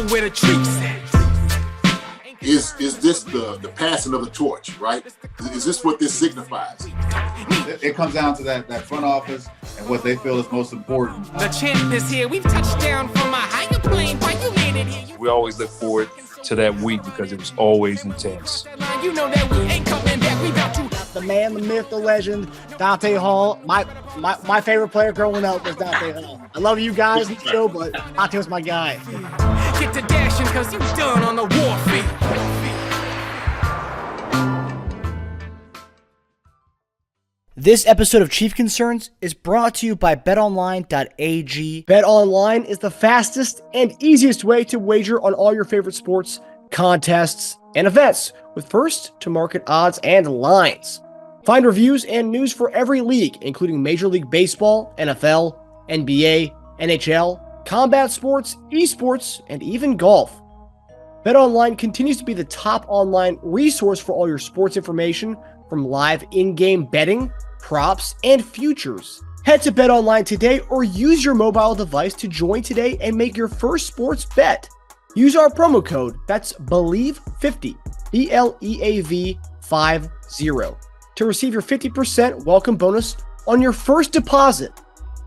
know where the treats at. Is this the passing of the torch, right? Is this what this signifies? It comes down to that front office and what they feel is most important. The champ is here. We've touched down from a higher plane. Why you landed here? We always look forward to that week because it was always intense. You know that we ain't coming back. We about to. The man, the myth, the legend, Dante Hall. My favorite player growing up was Dante Hall. I love you guys in the show, but Dante was my guy. Get to dashing because you done on the warfield. This episode of Chief Concerns is brought to you by BetOnline.AG. BetOnline is the fastest and easiest way to wager on all your favorite sports, contests, and events with first-to-market odds and lines. Find reviews and news for every league, including Major League Baseball, NFL, NBA, NHL, combat sports, esports, and even golf. BetOnline continues to be the top online resource for all your sports information, from live in-game betting, props, and futures. Head to BetOnline today or use your mobile device to join today and make your first sports bet. Use our promo code, that's BELIEVE50, BLEAV50, to receive your 50% welcome bonus on your first deposit.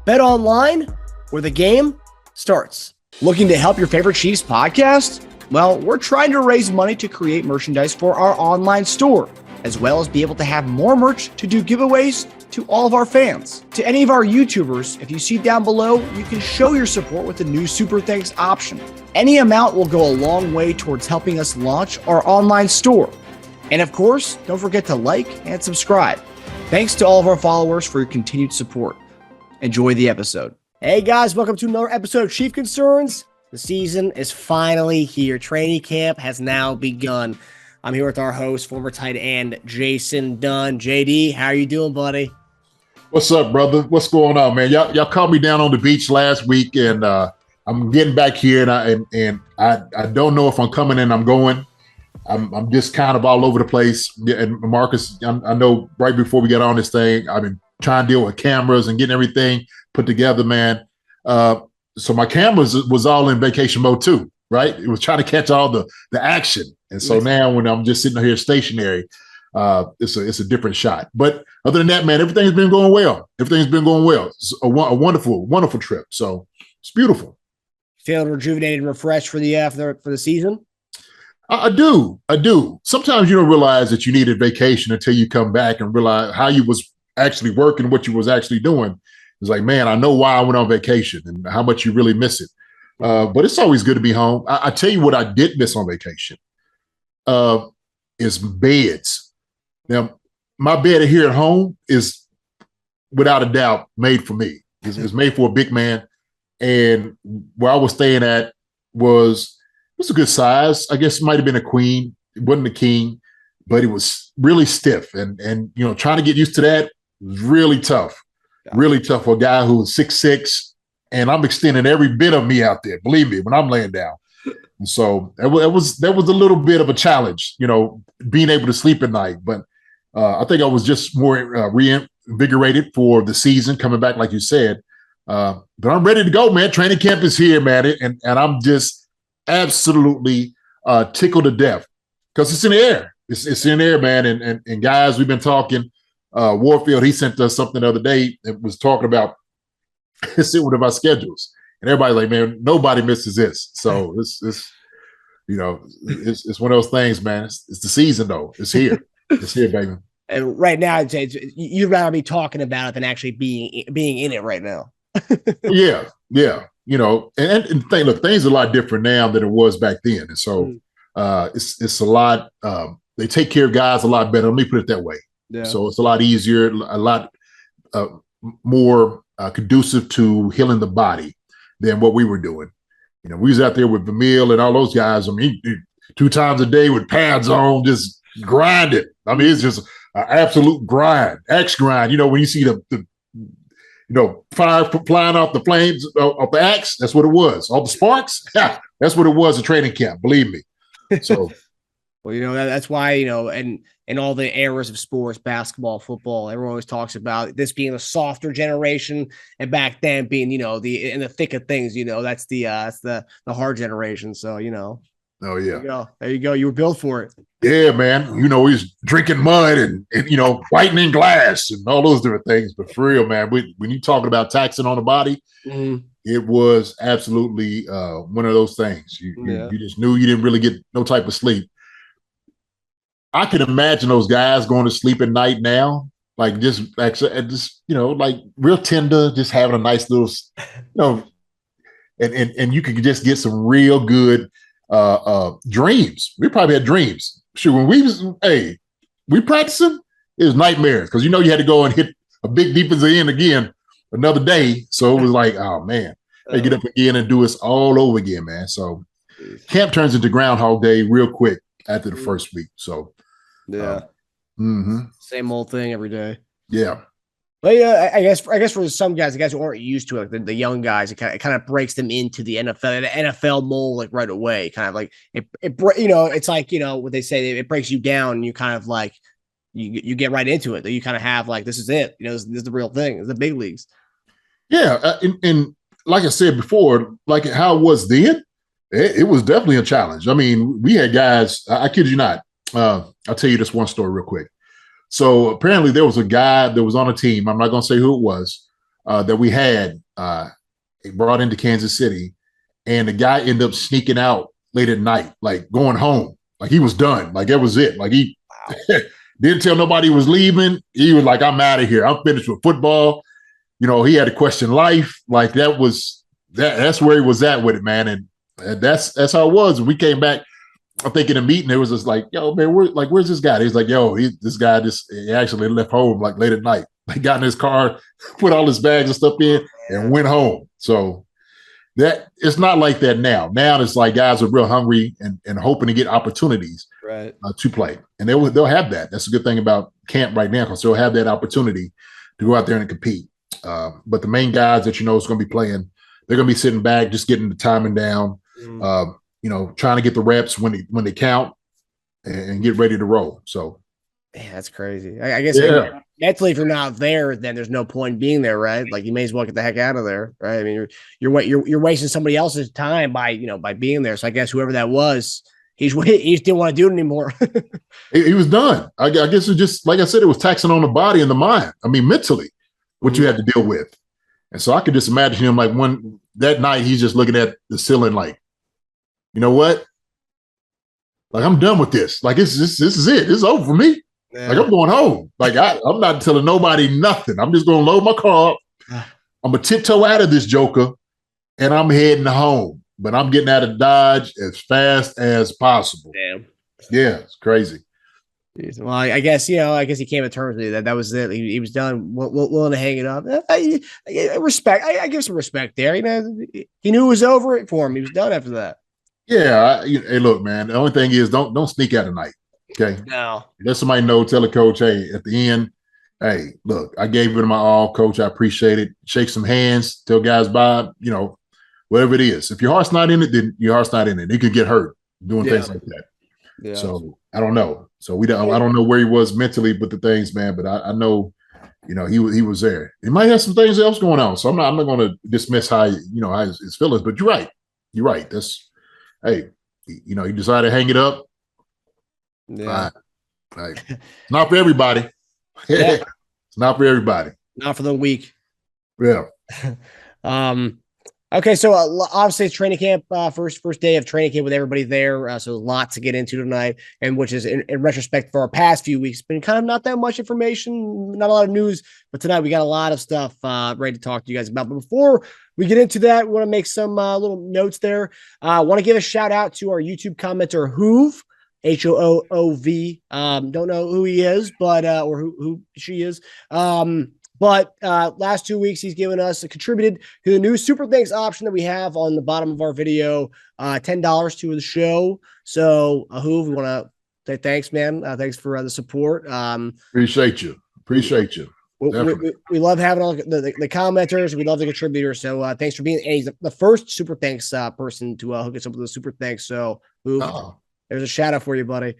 BetOnline, where the game starts. Looking to help your favorite Chiefs podcast? Well, we're trying to raise money to create merchandise for our online store, as well as be able to have more merch to do giveaways to all of our fans. To any of our YouTubers, if you see down below, you can show your support with the new Super Thanks option. Any amount will go a long way towards helping us launch our online store. And of course, don't forget to like and subscribe. Thanks to all of our followers for your continued support. Enjoy the episode. Hey guys, welcome to another episode of Chief Concerns. The season is finally here. Training camp has now begun. I'm here with our host, former tight end, Jason Dunn. JD, how are you doing, buddy? What's up, brother? What's going on, man? Y'all called me down on the beach last week, and I'm getting back here, and I don't know if I'm coming and I'm going. I'm just kind of all over the place. And Marcus, I know right before we got on this thing, I've been trying to deal with cameras and getting everything put together, man. So my cameras was all in vacation mode too, right? It was trying to catch all the action. And so now when I'm just sitting here stationary, it's a different shot. But other than that, man, everything's been going well. Everything's been going well. It's a wonderful, wonderful trip. So it's beautiful. Feeling rejuvenated and refreshed for the season? I do. Sometimes you don't realize that you needed vacation until you come back and realize how you was actually working, what you was actually doing. It's like, man, I know why I went on vacation and how much you really miss it. But it's always good to be home. I tell you what I did miss on vacation. Is beds. Now, my bed here at home is without a doubt made for me. It's made for a big man. And where I was staying at was a good size. I guess it might have been a queen. It wasn't a king, but it was really stiff. And you know, trying to get used to that was really tough. Really tough for a guy who's 6'6", and I'm extending every bit of me out there. Believe me, when I'm laying down. And so that was a little bit of a challenge, you know, being able to sleep at night. But I think I was just more reinvigorated for the season coming back, like you said. But I'm ready to go, man. Training camp is here, man, and I'm just absolutely tickled to death because it's in the air. It's in the air, man. And guys, we've been talking. Warfield, he sent us something the other day that was talking about sitting with our schedules. And everybody's like, man, nobody misses this. So it's you know, it's one of those things, man. It's the season, though. It's here. It's here, baby. And right now, you'd rather be talking about it than actually being in it right now. Yeah. You know, and look, things are a lot different now than it was back then. And so it's a lot. They take care of guys a lot better. Let me put it that way. Yeah. So it's a lot easier, a lot more conducive to healing the body than what we were doing. You know, we was out there with Vermeil and all those guys. I mean, 2 times a day with pads on, just grind it. I mean, it's just an absolute grind, axe grind. You know, when you see the fire flying off the flames of the axe, that's what it was. All the sparks, that's what it was at training camp. Believe me. So, well, you know, that's why, you know, and in all the eras of sports, basketball, football. Everyone always talks about this being a softer generation, and back then being, in the thick of things. That's the hard generation. So Oh yeah. There you go. You were built for it. Yeah, man. He's drinking mud and whitening glass and all those different things. But for real, man, when you talking about taxing on the body, it was absolutely one of those things. You just knew you didn't really get no type of sleep. I can imagine those guys going to sleep at night now, like just like real tender, just having a nice little, and you could just get some real good dreams. We probably had dreams. Shoot, when we practicing, it was nightmares because you had to go and hit a big defensive end again another day. So it was like, oh man, they get up again and do this all over again, man. So camp turns into Groundhog Day real quick after the first week. So same old thing every day. Yeah. But yeah, I guess for some guys, the guys who aren't used to it, the young guys, it kind of breaks them into the NFL mold like right away. Kind of like it's like what they say, it breaks you down. And you kind of like you get right into it. You kind of have like, this is it. This is the real thing. It's the big leagues. Yeah, and like I said before, like how it was then, it was definitely a challenge. I mean, we had guys. I kid you not. I'll tell you this one story real quick. So apparently there was a guy that was on a team. I'm not going to say who it was that we had brought into Kansas City, and the guy ended up sneaking out late at night, like going home, like he was done, like that was it. Like he didn't tell nobody he was leaving. He was like, "I'm out of here. I'm finished with football." He had to question life. Like that's where he was at with it, man. And that's how it was. When we came back, I think in a meeting, it was just like, yo, man, where's this guy? He's like, yo, this guy he actually left home like late at night. He got in his car, put all his bags and stuff in, and went home. So that it's not like that now. Now it's like guys are real hungry and hoping to get opportunities to play. And they'll have that. That's a good thing about camp right now, because they'll have that opportunity to go out there and compete. But the main guys that is going to be playing, they're going to be sitting back, just getting the timing down. Trying to get the reps when they count and get ready to roll. So, man, that's crazy. I guess mentally, if you're not there, then there's no point in being there, right? Like you may as well get the heck out of there, right? I mean, you're wasting somebody else's time by being there. So I guess whoever that was, he didn't want to do it anymore. he was done. I guess it just, like I said, it was taxing on the body and the mind. I mean, mentally, what you had to deal with. And so I could just imagine him like that night, he's just looking at the ceiling like, you know what? Like, I'm done with this. Like, this is it. This is over for me. Yeah. Like, I'm going home. Like, I'm not telling nobody nothing. I'm just going to load my car up. I'm going to tiptoe out of this joker, and I'm heading home. But I'm getting out of Dodge as fast as possible. Damn. Yeah, it's crazy. Well, I guess he came to terms with it. That was it. He was done, willing to hang it up. I respect. I give some respect there. He knew it was over for him. He was done after that. Yeah, hey, look, man. The only thing is, don't sneak out at night. Okay. No. Let somebody know. Tell the coach, hey, at the end, hey, look, I gave it my all, coach. I appreciate it. Shake some hands. Tell guys bye. Whatever it is. If your heart's not in it, then your heart's not in it. You could get hurt doing things like that. Yeah. So I don't know. So I don't know where he was mentally with the things, man. But I know, he was there. He might have some things else going on. So I'm not going to dismiss how his feelings. But you're right. You're right. That's. Hey, he decided to hang it up. Yeah. Right. It's not for everybody. Yeah. It's not for everybody. Not for the weak. Yeah. Okay, so obviously it's training camp, first day of training camp with everybody there. So a lot to get into tonight, and which is in retrospect for our past few weeks, been kind of not that much information, not a lot of news. But tonight we got a lot of stuff ready to talk to you guys about. But before we get into that, we want to make some little notes there. I want to give a shout out to our YouTube commenter, Hoov, Hoov. Don't know who he is, but or who she is. But last 2 weeks, he's contributed to the new Super Thanks option that we have on the bottom of our video, $10 to the show. So, Hoov, we want to say thanks, man. Thanks for the support. Appreciate you. We love having all the commenters. We love the contributors. So thanks for being he's the first Super Thanks person to hook us up with a Super Thanks. So, Hoov, there's a shout out for you, buddy.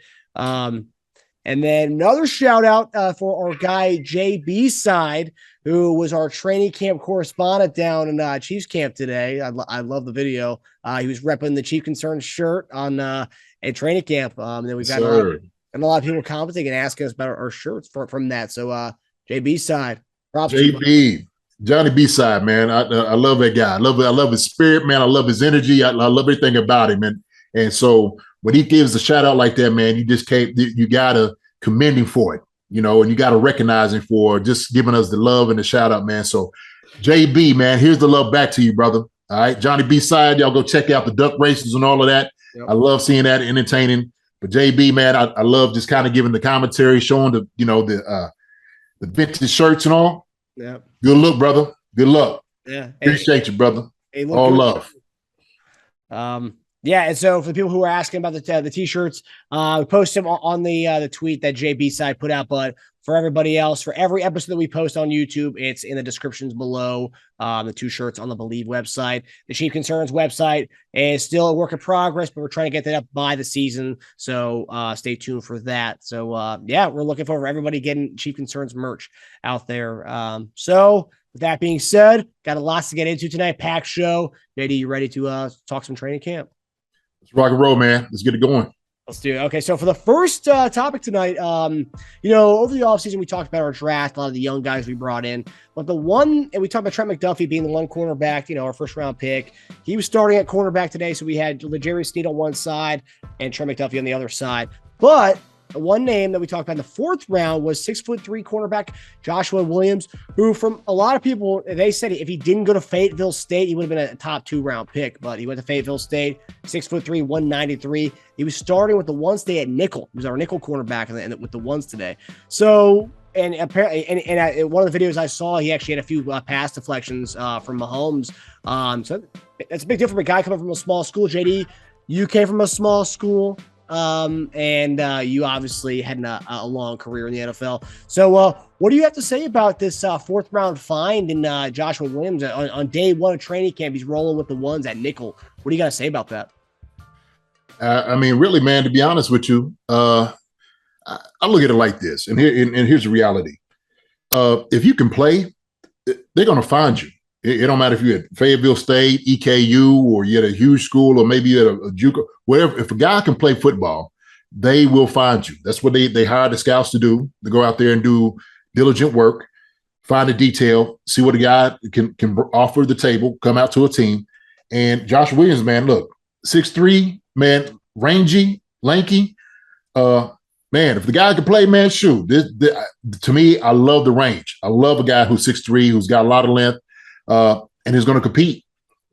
And then another shout out for our guy JB Side, who was our training camp correspondent down in Chiefs camp today. I love the video. He was repping the Chief Concerns shirt on at training camp. And then we've got a lot of people commenting and asking us about our shirts from that. So JB Side, props JB, Johnny B Side, man. I love that guy. I love his spirit, man. I love his energy. I love everything about him, and so when he gives a shout out like that, man, you gotta commend him for it, and you gotta recognize him for just giving us the love and the shout out, man. So JB, man, here's the love back to you, brother. All right, Johnny B Side, y'all go check out the duck races and all of that. Yep. I love seeing that, entertaining. But JB, man, I love just kind of giving the commentary, showing the vintage shirts and all. Yeah. Good look, brother. Good luck. Yeah. Appreciate you, brother. All love. Yeah, and so for the people who are asking about the t-shirts, we post them on the tweet that JB Side put out. But for everybody else, for every episode that we post on YouTube, it's in the descriptions below. The 2 shirts on the Believe website. The Chief Concerns website is still a work in progress, but we're trying to get that up by the season. So stay tuned for that. So yeah, we're looking forward to everybody getting Chief Concerns merch out there. So with that being said, got a lot to get into tonight. Packed show. JD, you ready to talk some training camp? Let's rock and roll, man. Let's get it going. Let's do it. Okay, so for the first topic tonight, over the offseason, we talked about our draft, a lot of the young guys we brought in. But and we talked about Trent McDuffie being the one cornerback, our first-round pick. He was starting at cornerback today, so we had L'Jarius Sneed on one side and Trent McDuffie on the other side. But the one name that we talked about in the 4th round was 6'3" cornerback Joshua Williams, who from a lot of people, they said if he didn't go to Fayetteville State, he would have been a top 2-round pick, but he went to Fayetteville State, 6'3", 193. He was starting with the ones today at nickel. He was our nickel cornerback with the ones today. So, and apparently, and one of the videos I saw, he actually had a few pass deflections from Mahomes. So that's a big deal for a guy coming from a small school. JD, you came from a small school. And you obviously had a long career in the NFL. So what do you have to say about this 4th round find in Joshua Williams on day 1 of training camp? He's rolling with the ones at nickel. What do you got to say about that? I mean, really, man, to be honest with you, I look at it like this, and here's the reality. If you can play, they're going to find you. It don't matter if you're at Fayetteville State, EKU, or you're at a huge school, or maybe you're at a JUCO, wherever. If a guy can play football, they will find you. That's what they hire the scouts to do. They go out there and do diligent work, find the detail, see what a guy can offer the table, come out to a team. And Josh Williams, man, look, 6'3", man, rangy, lanky. Man, if the guy can play, man, shoot. To me, I love the range. I love a guy who's 6'3", who's got a lot of length. And is going to compete.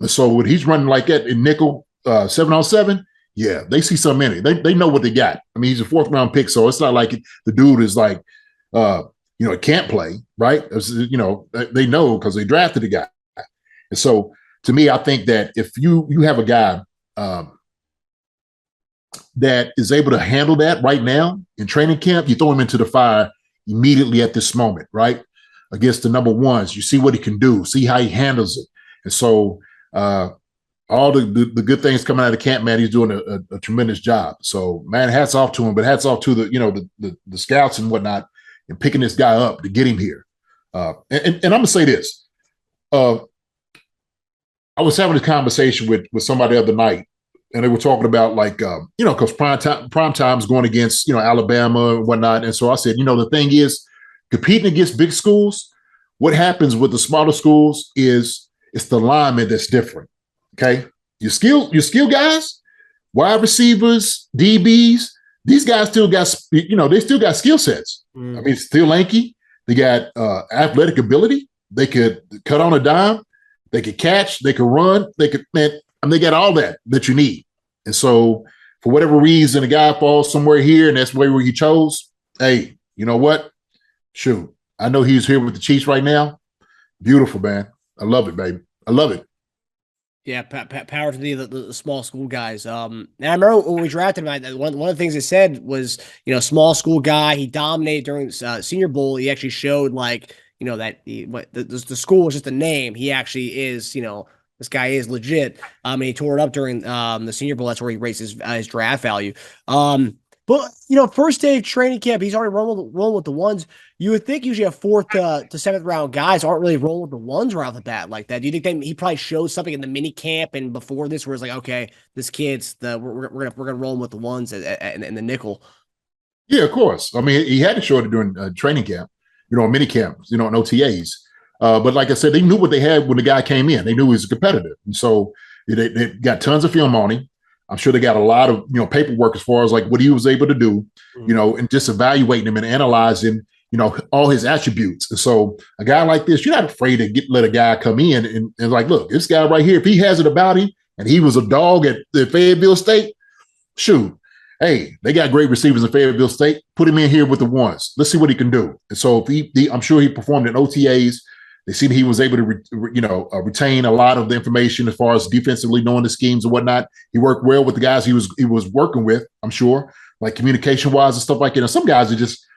So when he's running like that in nickel 7-on-7, yeah, they see something in it. They know what they got. I mean, he's a 4th round pick, so it's not like the dude is like, can't play, right? They know because they drafted the guy. And so to me, I think that if you have a guy that is able to handle that right now in training camp, you throw him into the fire immediately at this moment, right? Against the number ones, you see what he can do, see how he handles it. And so all the good things coming out of camp, man, he's doing a tremendous job. So, man, hats off to him, but hats off to the scouts and whatnot and picking this guy up to get him here. And I'm going to say this. I was having a conversation with somebody the other night, and they were talking about because prime time is going against, Alabama and whatnot. And so I said, the thing is, competing against big schools, what happens with the smaller schools is it's the lineman that's different. Okay, your skill guys, wide receivers, DBs, these guys still got they still got skill sets. I mean, still lanky. They got athletic ability. They could cut on a dime. They could catch. They could run. They got all that you need. And so, for whatever reason, a guy falls somewhere here, and that's where he chose. Hey, you know what? Shoot, I know he's here with the Chiefs right now. Beautiful, man. I love it, baby. I love it. Yeah, power to the small school guys. And I remember when we drafted him, one of the things they said was, small school guy. He dominated during Senior Bowl. He actually showed that the school was just a name. He actually is, this guy is legit. And he tore it up during the Senior Bowl. That's where he raised his draft value. But But, first day of training camp, he's already rolling with the ones. You would think usually a 4th to 7th round guys aren't really rolling with the ones right off the bat like that. Do you think he probably shows something in the mini camp and before this where it's like, okay, this kid's we're gonna roll him with the ones and the nickel? Yeah, of course. I mean, he had to show it during training camp, mini camps, and OTAs. But like I said, they knew what they had when the guy came in. They knew he was a competitor, and so they got tons of film on him. I'm sure they got a lot of paperwork as far as like what he was able to do, and just evaluating him and analyzing, all his attributes. And so a guy like this, you're not afraid to let a guy come in and like, look, this guy right here, if he has it about him and he was a dog at the Fayetteville State, shoot, hey, they got great receivers in Fayetteville State. Put him in here with the ones. Let's see what he can do. And so if I'm sure he performed in OTAs. They seen he was able to, retain a lot of the information as far as defensively knowing the schemes and whatnot. He worked well with the guys he was working with, I'm sure, like communication wise and stuff like that. And some guys are just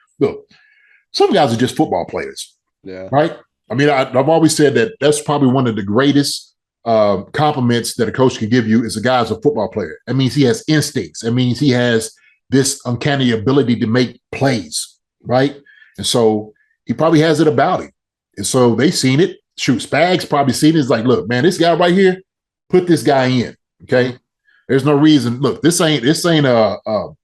football players. Yeah. Right. I mean, I've always said that that's probably one of the greatest compliments that a coach can give you is a guy's a football player. That means he has instincts. That means he has this uncanny ability to make plays. Right. And so he probably has it about him. And so they seen it. Shoot, Spags probably seen it. It's like, look, man, this guy right here, put this guy in. Okay. There's no reason. Look, this ain't a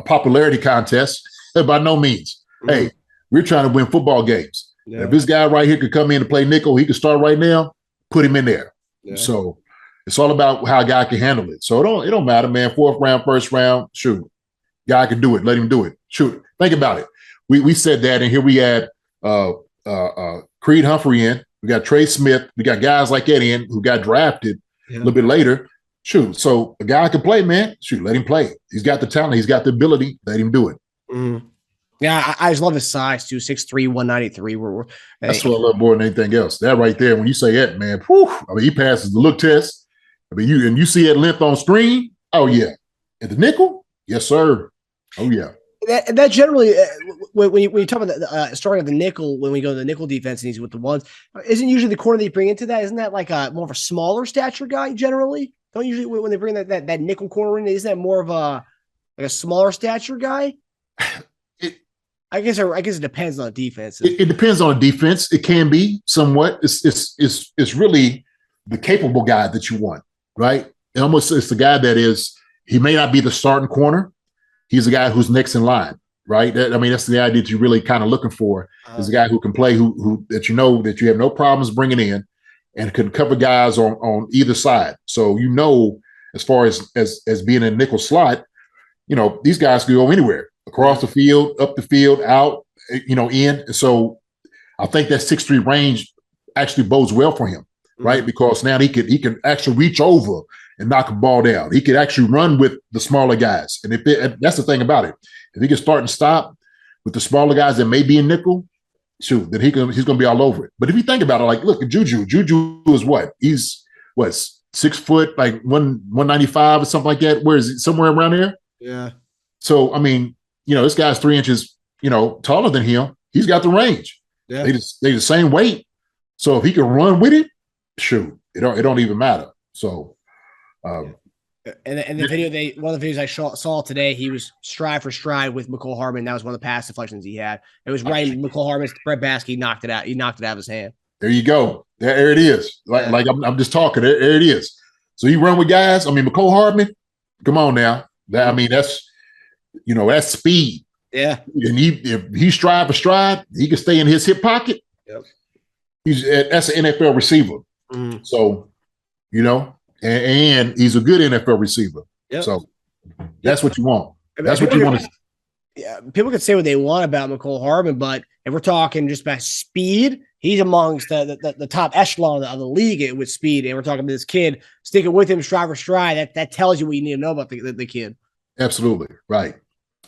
popularity contest by no means. Mm-hmm. Hey, we're trying to win football games. Yeah. If this guy right here could come in and play nickel, he could start right now, put him in there. Yeah. So it's all about how a guy can handle it. So it don't matter, man. 4th round, 1st round, shoot. Guy can do it. Let him do it. Shoot. Think about it. We said that, and here we had Creed Humphrey in. We got Trey Smith. We got guys like that in who got drafted a little bit later. Shoot, so a guy can play, man. Shoot, let him play. He's got the talent. He's got the ability. Let him do it. Mm. Yeah, I just love his size too. 6'3", 193. That's what I love more than anything else. That right there, when you say that, man, whew, I mean, he passes the look test. I mean, you see that length on screen. Oh yeah, and the nickel, yes sir. Oh yeah. That generally, when you talk about the starting at the nickel, when we go to the nickel defense and he's with the ones, isn't usually the corner that you bring into that? Isn't that like more of a smaller stature guy generally? Don't usually when they bring that nickel corner in, isn't that more of a smaller stature guy? I guess it depends on the defense. It depends on the defense. It can be somewhat. It's really the capable guy that you want, right? It's the guy that he may not be the starting corner. He's a guy who's next in line, right? That's the idea that you're really kind of looking for is a guy who can play, who that that you have no problems bringing in and can cover guys on either side. So, as far as being in a nickel slot, these guys can go anywhere, across the field, up the field, out, in. And so I think that 6'3" range actually bodes well for him, right? Because now he can actually reach over and knock a ball down. He could actually run with the smaller guys. And that's the thing about it. If he can start and stop with the smaller guys that may be in nickel, shoot, then he's going to be all over it. But if you think about it, like, look at JuJu. JuJu is what? He's 6 foot, like 195 or something like that. Where is he? Somewhere around there? Yeah. So, this guy's 3 inches, taller than him. He's got the range. Yeah. They the same weight. So if he can run with it, shoot, it don't even matter. So, and the video one of the videos I saw today, he was stride for stride with Mecole Hardman. That was one of the pass deflections he had. It was right in Mecole Hardman's breadbasket. He knocked it out. He knocked it out of his hand. There you go. There it is. Like I'm just talking. There it is. So you run with guys. Mecole Hardman. Come on now. That's speed. Yeah. And if he stride for stride, he can stay in his hip pocket. Yep. That's an NFL receiver. Mm. So, and he's a good NFL receiver. Yep. So that's what you want. That's what you want to see. Yeah, people can say what they want about Mecole Hardman, but if we're talking just about speed, he's amongst the top echelon of the league with speed. And we're talking about this kid sticking with him stride for stride. That tells you what you need to know about the kid. Absolutely. Right.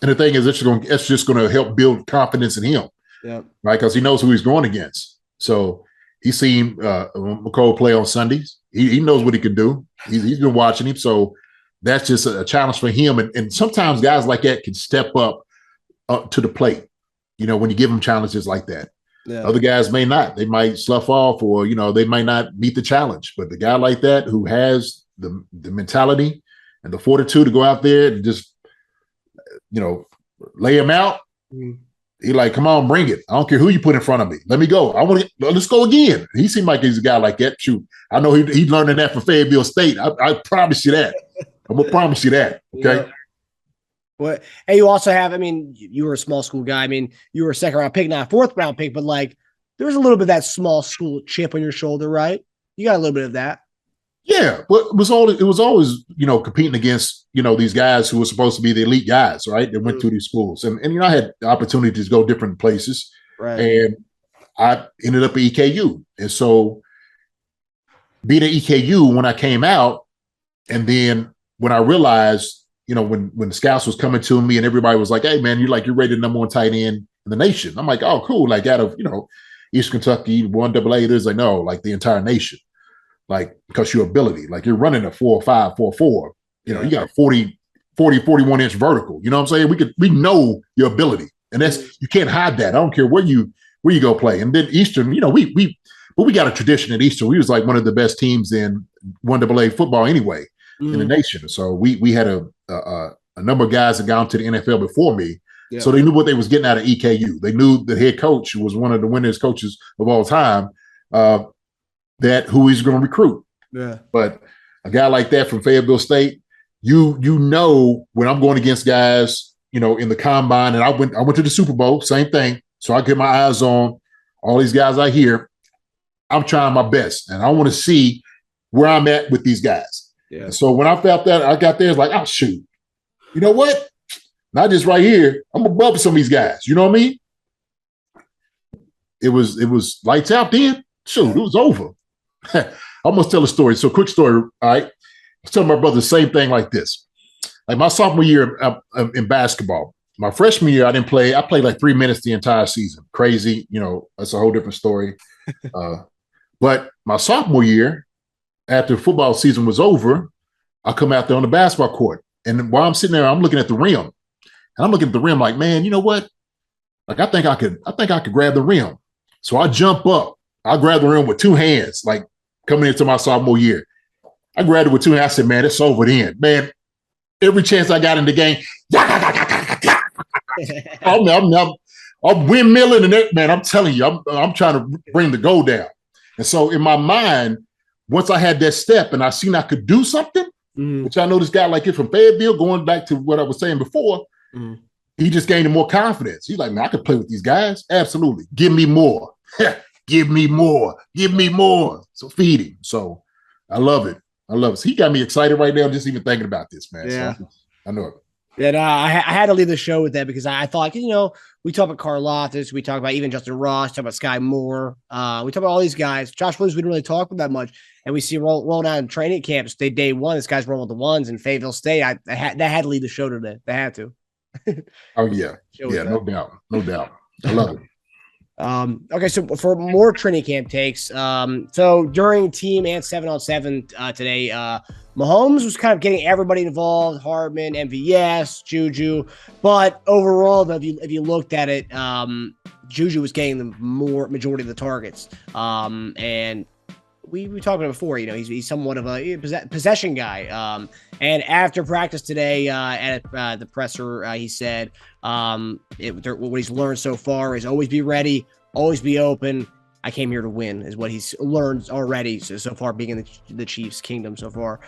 And the thing is, it's just going to help build confidence in him. Yeah. Right. Because he knows who he's going against. So he's seen Mecole play on Sundays. He knows what he can do. He's been watching him. So that's just a challenge for him. And sometimes guys like that can step up to the plate, when you give them challenges like that. Yeah. Other guys may not. They might slough off or, they might not meet the challenge. But the guy like that who has the mentality and the fortitude to go out there and just lay him out. He like, come on, bring it. I don't care who you put in front of me. Let me go. Let's go again. He seemed like he's a guy like that. Shoot, I know he learned that from Fayetteville State. I promise you that. I'm gonna promise you that. Okay. Yeah. Well, and you also have, you were a small school guy. You were a second round pick, not a fourth round pick, but like there was a little bit of that small school chip on your shoulder, right? You got a little bit of that. Yeah, but it was always competing against these guys who were supposed to be the elite guys, right? That went to these schools, and I had the opportunity to go different places, right? And I ended up at EKU, and so being at EKU when I came out, and then when I realized, when the scouts was coming to me and everybody was like, "Hey, man, you're rated number one tight end in the nation." I'm like, "Oh, cool!" Like out of East Kentucky, 1AA, there's like no, like the entire nation. Like, because your ability, like you're running a 4.5, 4.4, you got a 40, 41-inch vertical. You know what I'm saying? We know your ability, and you can't hide that. I don't care where you go play. And then Eastern, we got a tradition at Eastern. We was like one of the best teams in 1AA football anyway in the nation. So we had a number of guys that got into the NFL before me. Yeah. So they knew what they was getting out of EKU. They knew the head coach, who was one of the winningest coaches of all time, that who he's going to recruit. Yeah. But a guy like that from Fayetteville State, when I'm going against guys, in the combine, and I went to the Super Bowl, same thing. So I get my eyes on all these guys I hear. I'm trying my best, and I want to see where I'm at with these guys. Yeah. So when I felt that, I got there, it's like, oh, shoot. You know what? Not just right here. I'm above some of these guys. You know what I mean? It was lights out then. Shoot, it was over. I almost tell a story. So quick story, all right? I was telling my brother the same thing like this. Like my sophomore year in basketball, my freshman year, I didn't play. I played like 3 minutes the entire season. Crazy, that's a whole different story. But my sophomore year, after football season was over, I come out there on the basketball court. And while I'm sitting there, I'm looking at the rim. And I'm looking at the rim like, man, you know what? Like I think I could grab the rim. So I jump up. I grab the rim with two hands, like coming into my sophomore year. I grabbed it with two hands. I said, man, it's over then. Man, every chance I got in the game, I'm windmilling and man, I'm telling you, I'm trying to bring the goal down. And so in my mind, once I had that step and I seen I could do something, which I know this guy like it from Fayetteville, going back to what I was saying before, he just gained more confidence. He's like, man, I could play with these guys. Absolutely. Give me more. Give me more. Give me more. So feed him. So I love it. So he got me excited right now just even thinking about this, man. Yeah. So I know it. And I had to leave the show with that because I thought, we talk about Karlaftis, we talk about even Justin Ross, talk about Skyy Moore, we talk about all these guys. Josh Williams, we didn't really talk about that much, and we see rolling out in training camps. Day one, this guy's rolling with the ones in Fayetteville State. That had to lead the show today. They had to. Oh yeah, no doubt. I love it. Okay, so for more training camp takes, so during team and 7-on-7 today, Mahomes was kind of getting everybody involved, Hardman, MVS, JuJu, but overall, though, if you looked at it, JuJu was getting the majority of the targets, and we talked about it before, he's somewhat of a possession guy, and after practice today at the presser, he said what he's learned so far is always be ready, always be open. I came here to win is what he's learned already so far, being in the Chiefs' kingdom so far,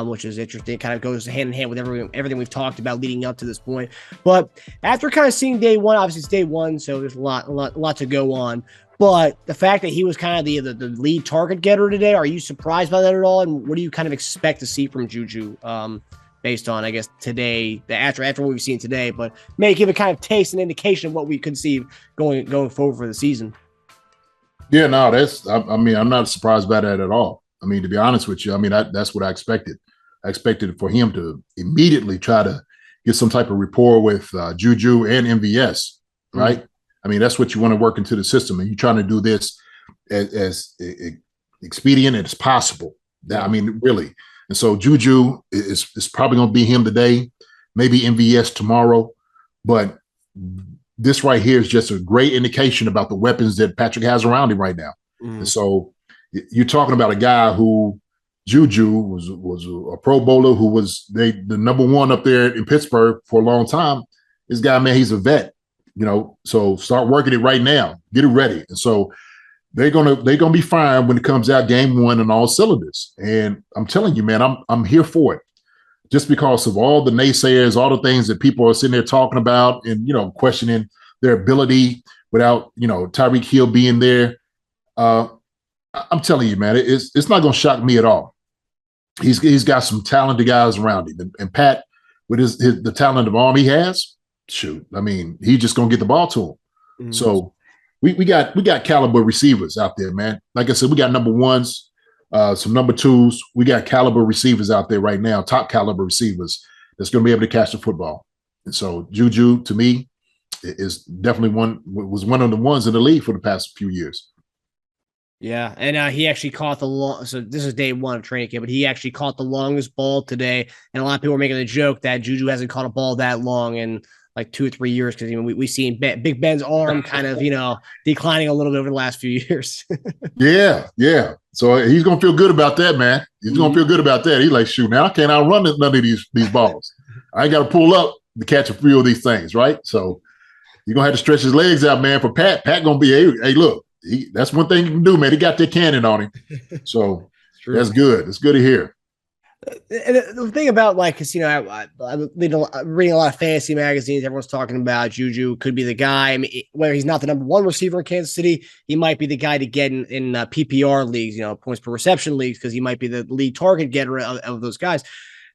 which is interesting. It kind of goes hand in hand with everything we've talked about leading up to this point. But after kind of seeing day one, obviously it's day one, so there's a lot to go on. But the fact that he was kind of the lead target getter today, are you surprised by that at all? And what do you kind of expect to see from JuJu based on, I guess, today, after what we've seen today, but may give a kind of taste and indication of what we could see going forward for the season? Yeah, no, I'm not surprised by that at all. I mean, to be honest with you, that's what I expected. I expected for him to immediately try to get some type of rapport with JuJu and MVS, right? I mean, that's what you want to work into the system, and you're trying to do this as expedient as possible. I mean, really. And so JuJu is probably going to be him today, maybe MVS tomorrow, but this right here is just a great indication about the weapons that Patrick has around him right now. And so you're talking about a guy who JuJu was a Pro Bowler, who was the number one up there in Pittsburgh for a long time. this guy, man, he's a vet, so start working it right now. Get it ready. And so they're gonna be fine when it comes out game one and all cylinders. And I'm telling you, man, I'm here for it. Just because of all the naysayers, all the things that people are sitting there talking about and, questioning their ability without, Tyreek Hill being there. I'm telling you, man, it's not going to shock me at all. He's got some talented guys around him. And Pat, with the talent of arm he has, shoot, I mean, he's just going to get the ball to him. Mm-hmm. So we got caliber receivers out there, man. Like I said, we got number ones. Some number twos. We got caliber receivers out there right now, top caliber receivers that's going to be able to catch the football. And so JuJu, to me, is definitely was one of the ones in the league for the past few years. Yeah, and he actually caught so this is day one of training camp, but he actually caught the longest ball today. And a lot of people are making the joke that JuJu hasn't caught a ball that long in like 2 or 3 years, because we've seen Big Ben's arm kind of declining a little bit over the last few years. Yeah. So he's gonna feel good about that, man. He's gonna feel good about that. He's like, shoot, now I can't outrun none of these balls. I ain't got to pull up to catch a few of these things, right? So you're gonna have to stretch his legs out, man. For Pat gonna be, hey, look, that's one thing you can do, man. He got that cannon on him, so that's good. It's good to hear. And the thing about, because I'm reading a lot of fantasy magazines. Everyone's talking about JuJu could be the guy. I mean, whether he's not the number one receiver in Kansas City, he might be the guy to get in PPR leagues, points per reception leagues, because he might be the lead target getter of those guys.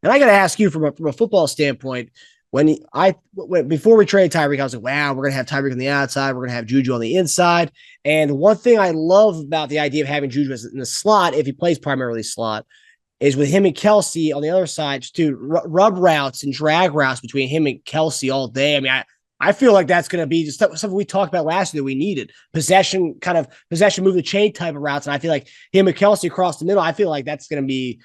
And I got to ask you from a football standpoint, before we traded Tyreek, I was like, wow, we're gonna have Tyreek on the outside, we're gonna have JuJu on the inside. And one thing I love about the idea of having JuJu in the slot, if he plays primarily slot, is with him and Kelce on the other side, just do rub routes and drag routes between him and Kelce all day. I mean, I feel like that's going to be just something we talked about last year that we needed. Possession, move the chain type of routes. And I feel like him and Kelce across the middle, I feel like that's going to be,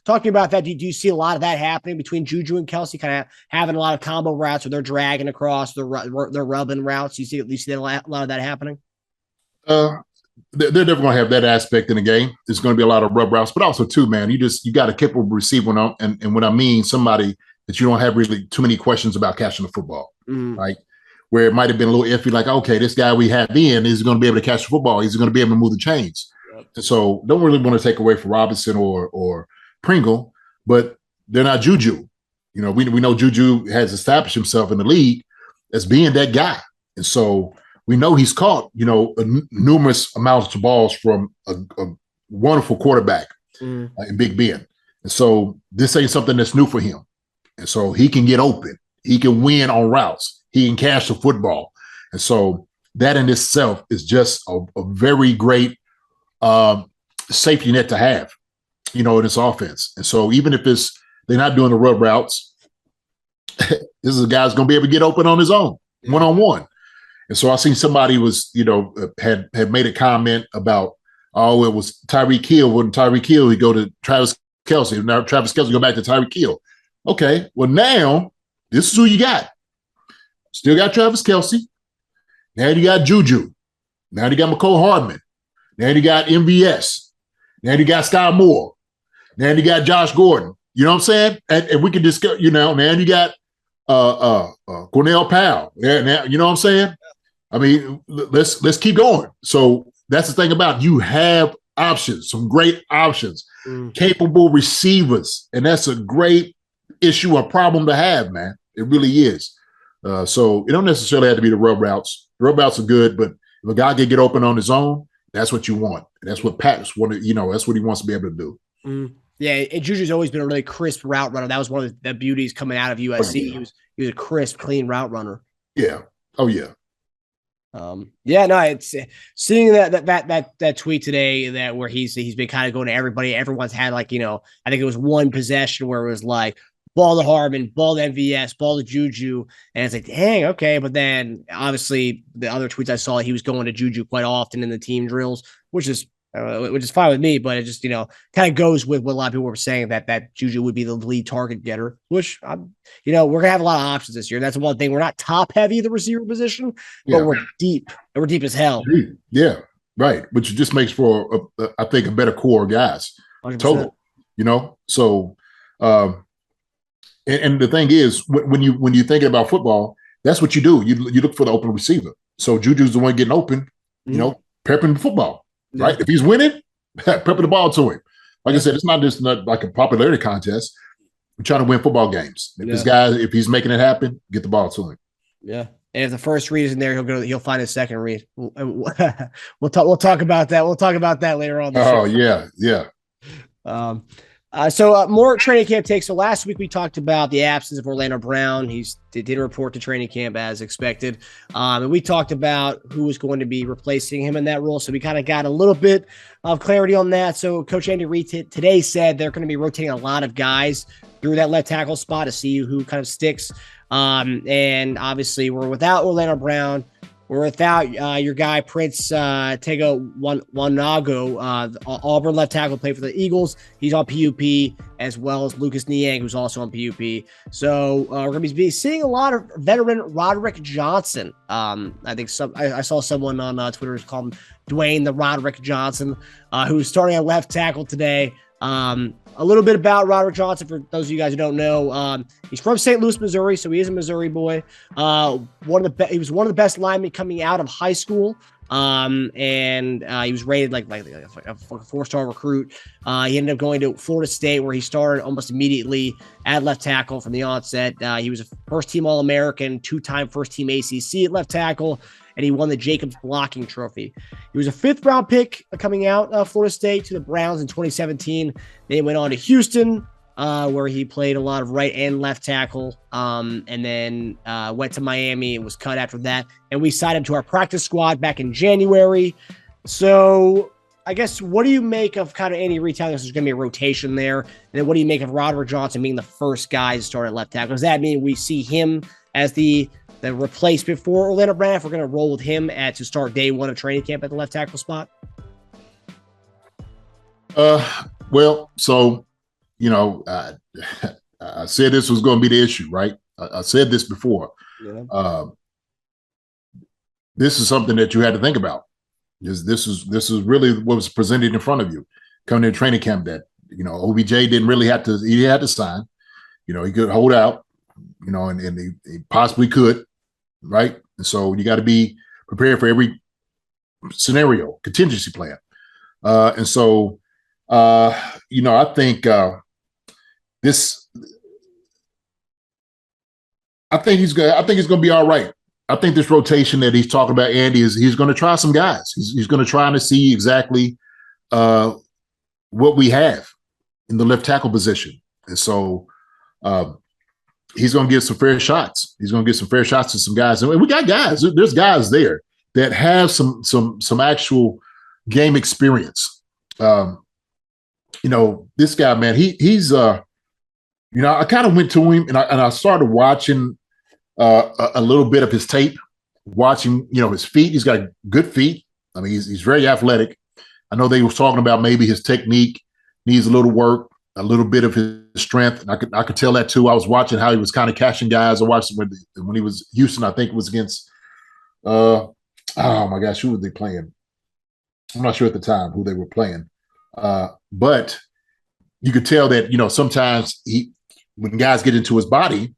talking about that, do you see a lot of that happening between JuJu and Kelce, kind of having a lot of combo routes where they're dragging across, they're rubbing routes? You see a lot of that happening? They're never going to have that aspect in the game. There's going to be a lot of rub routes, but also too, man, you got a capable receiver on, and what I mean, somebody that you don't have really too many questions about catching the football, right? Where it might have been a little iffy, like, okay, this guy we have is going to be able to catch the football. He's going to be able to move the chains. Yep. And so don't really want to take away from Robinson or Pringle, but they're not JuJu. We know JuJu has established himself in the league as being that guy. And so we know he's caught, numerous amounts of balls from a wonderful quarterback in Big Ben. And so this ain't something that's new for him. And so he can get open. He can win on routes. He can catch the football. And so that in itself is just a very great safety net to have, in this offense. And so even if they're not doing the rub routes, this is a guy who's going to be able to get open on his own, one-on-one. And so I seen somebody had made a comment about, oh, it was Tyreek Hill. Wouldn't Tyreek Hill, he'd go to Travis Kelce. Now Travis Kelce go back to Tyreek Hill. Okay, well now this is who you got. Still got Travis Kelce. Now you got JuJu. Now you got Mecole Hardman. Now you got MVS. Now you got Skyy Moore. Now you got Josh Gordon. You know what I'm saying? And we can discuss, now you got Cornell Powell. Now, you know what I'm saying? I mean, let's keep going. So that's the thing about it. You have options, some great options, capable receivers, and that's a great issue or problem to have, man. It really is. So it don't necessarily have to be the rub routes. The rub routes are good, but if a guy can get open on his own, that's what you want. And that's what Pat's wanted. That's what he wants to be able to do. Yeah, and JuJu's always been a really crisp route runner. That was one of the beauties coming out of USC. He was a crisp, clean route runner. Yeah. Oh yeah. It's seeing that tweet today where he's been kind of going to everybody. Everyone's had I think it was one possession where it was like ball to Hardman, ball to MVS, ball to JuJu, and it's like, dang, okay. But then obviously the other tweets I saw, he was going to JuJu quite often in the team drills, which is fine with me, but it just, kind of goes with what a lot of people were saying that JuJu would be the lead target getter, which, we're going to have a lot of options this year. That's one thing. We're not top heavy at the receiver position, but we're deep. We're deep as hell. Yeah, right. Which just makes for, I think, a better core of guys. 100%. Total, So, and the thing is, when you're thinking about football, that's what you do. You look for the open receiver. So JuJu's the one getting open, prepping the football, right? If he's winning, prepping the ball to him. Like I said, it's not just like a popularity contest. We're trying to win football games. If this guy, if he's making it happen, get the ball to him. Yeah. And if the first read isn't there, he'll find his second read. We'll talk about that. We'll talk about that later on. Oh, yeah. So more training camp takes. So last week we talked about the absence of Orlando Brown. He didn't report to training camp as expected. And we talked about who was going to be replacing him in that role. So we kind of got a little bit of clarity on that. So Coach Andy Reid today said they're going to be rotating a lot of guys through that left tackle spot to see who kind of sticks. And obviously we're without Orlando Brown. We're without your guy, Prince Tego Wanago, Auburn left tackle, played for the Eagles. He's on PUP, as well as Lucas Niang, who's also on PUP. So we're going to be seeing a lot of veteran Roderick Johnson. I think I saw someone on Twitter call him Dwayne the Roderick Johnson, who's starting at left tackle today. A little bit about Roderick Johnson for those of you guys who don't know. He's from St. Louis, Missouri, so he is a Missouri boy. He was one of the best linemen coming out of high school, and he was rated like a 4-star recruit. He ended up going to Florida State, where he started almost immediately at left tackle from the onset. He was a first-team All-American, 2-time first-team ACC at left tackle, and he won the Jacobs Blocking Trophy. He was a 5th-round pick coming out of Florida State to the Browns in 2017. Then he went on to Houston, where he played a lot of right and left tackle, and then went to Miami and was cut after that. And we signed him to our practice squad back in January. So I guess, what do you make of kind of Andy Reid telling us there's going to be a rotation there? And then what do you make of Roderick Johnson being the first guy to start at left tackle? Does that mean we see him as the replacement for Orlando Brown, if we're going to roll with him to start day one of training camp at the left tackle spot? Well, so, I said this was going to be the issue, right? I said this before. Yeah. This is something that you had to think about. This is really what was presented in front of you coming to training camp, that, OBJ didn't really have to, he had to sign, he could hold out, and he possibly could. Right. And so you got to be prepared for every scenario, contingency plan. And so, I think he's good. I think it's going to be all right. I think this rotation that he's talking about, Andy, is he's going to try some guys. He's going to try to see exactly what we have in the left tackle position. And so, he's going to get some fair shots. He's going to get some fair shots to some guys. And we got guys. There's guys there that have some actual game experience. This guy, man, he's I kind of went to him and I started watching a little bit of his tape, watching, his feet. He's got good feet. I mean, he's very athletic. I know they were talking about maybe his technique needs a little work, a little bit of his strength. And I could tell that too. I was watching how he was kind of catching guys. I watched him when he was Houston. I think it was against, oh my gosh, who were they playing? I'm not sure at the time who they were playing. But you could tell that, sometimes when guys get into his body,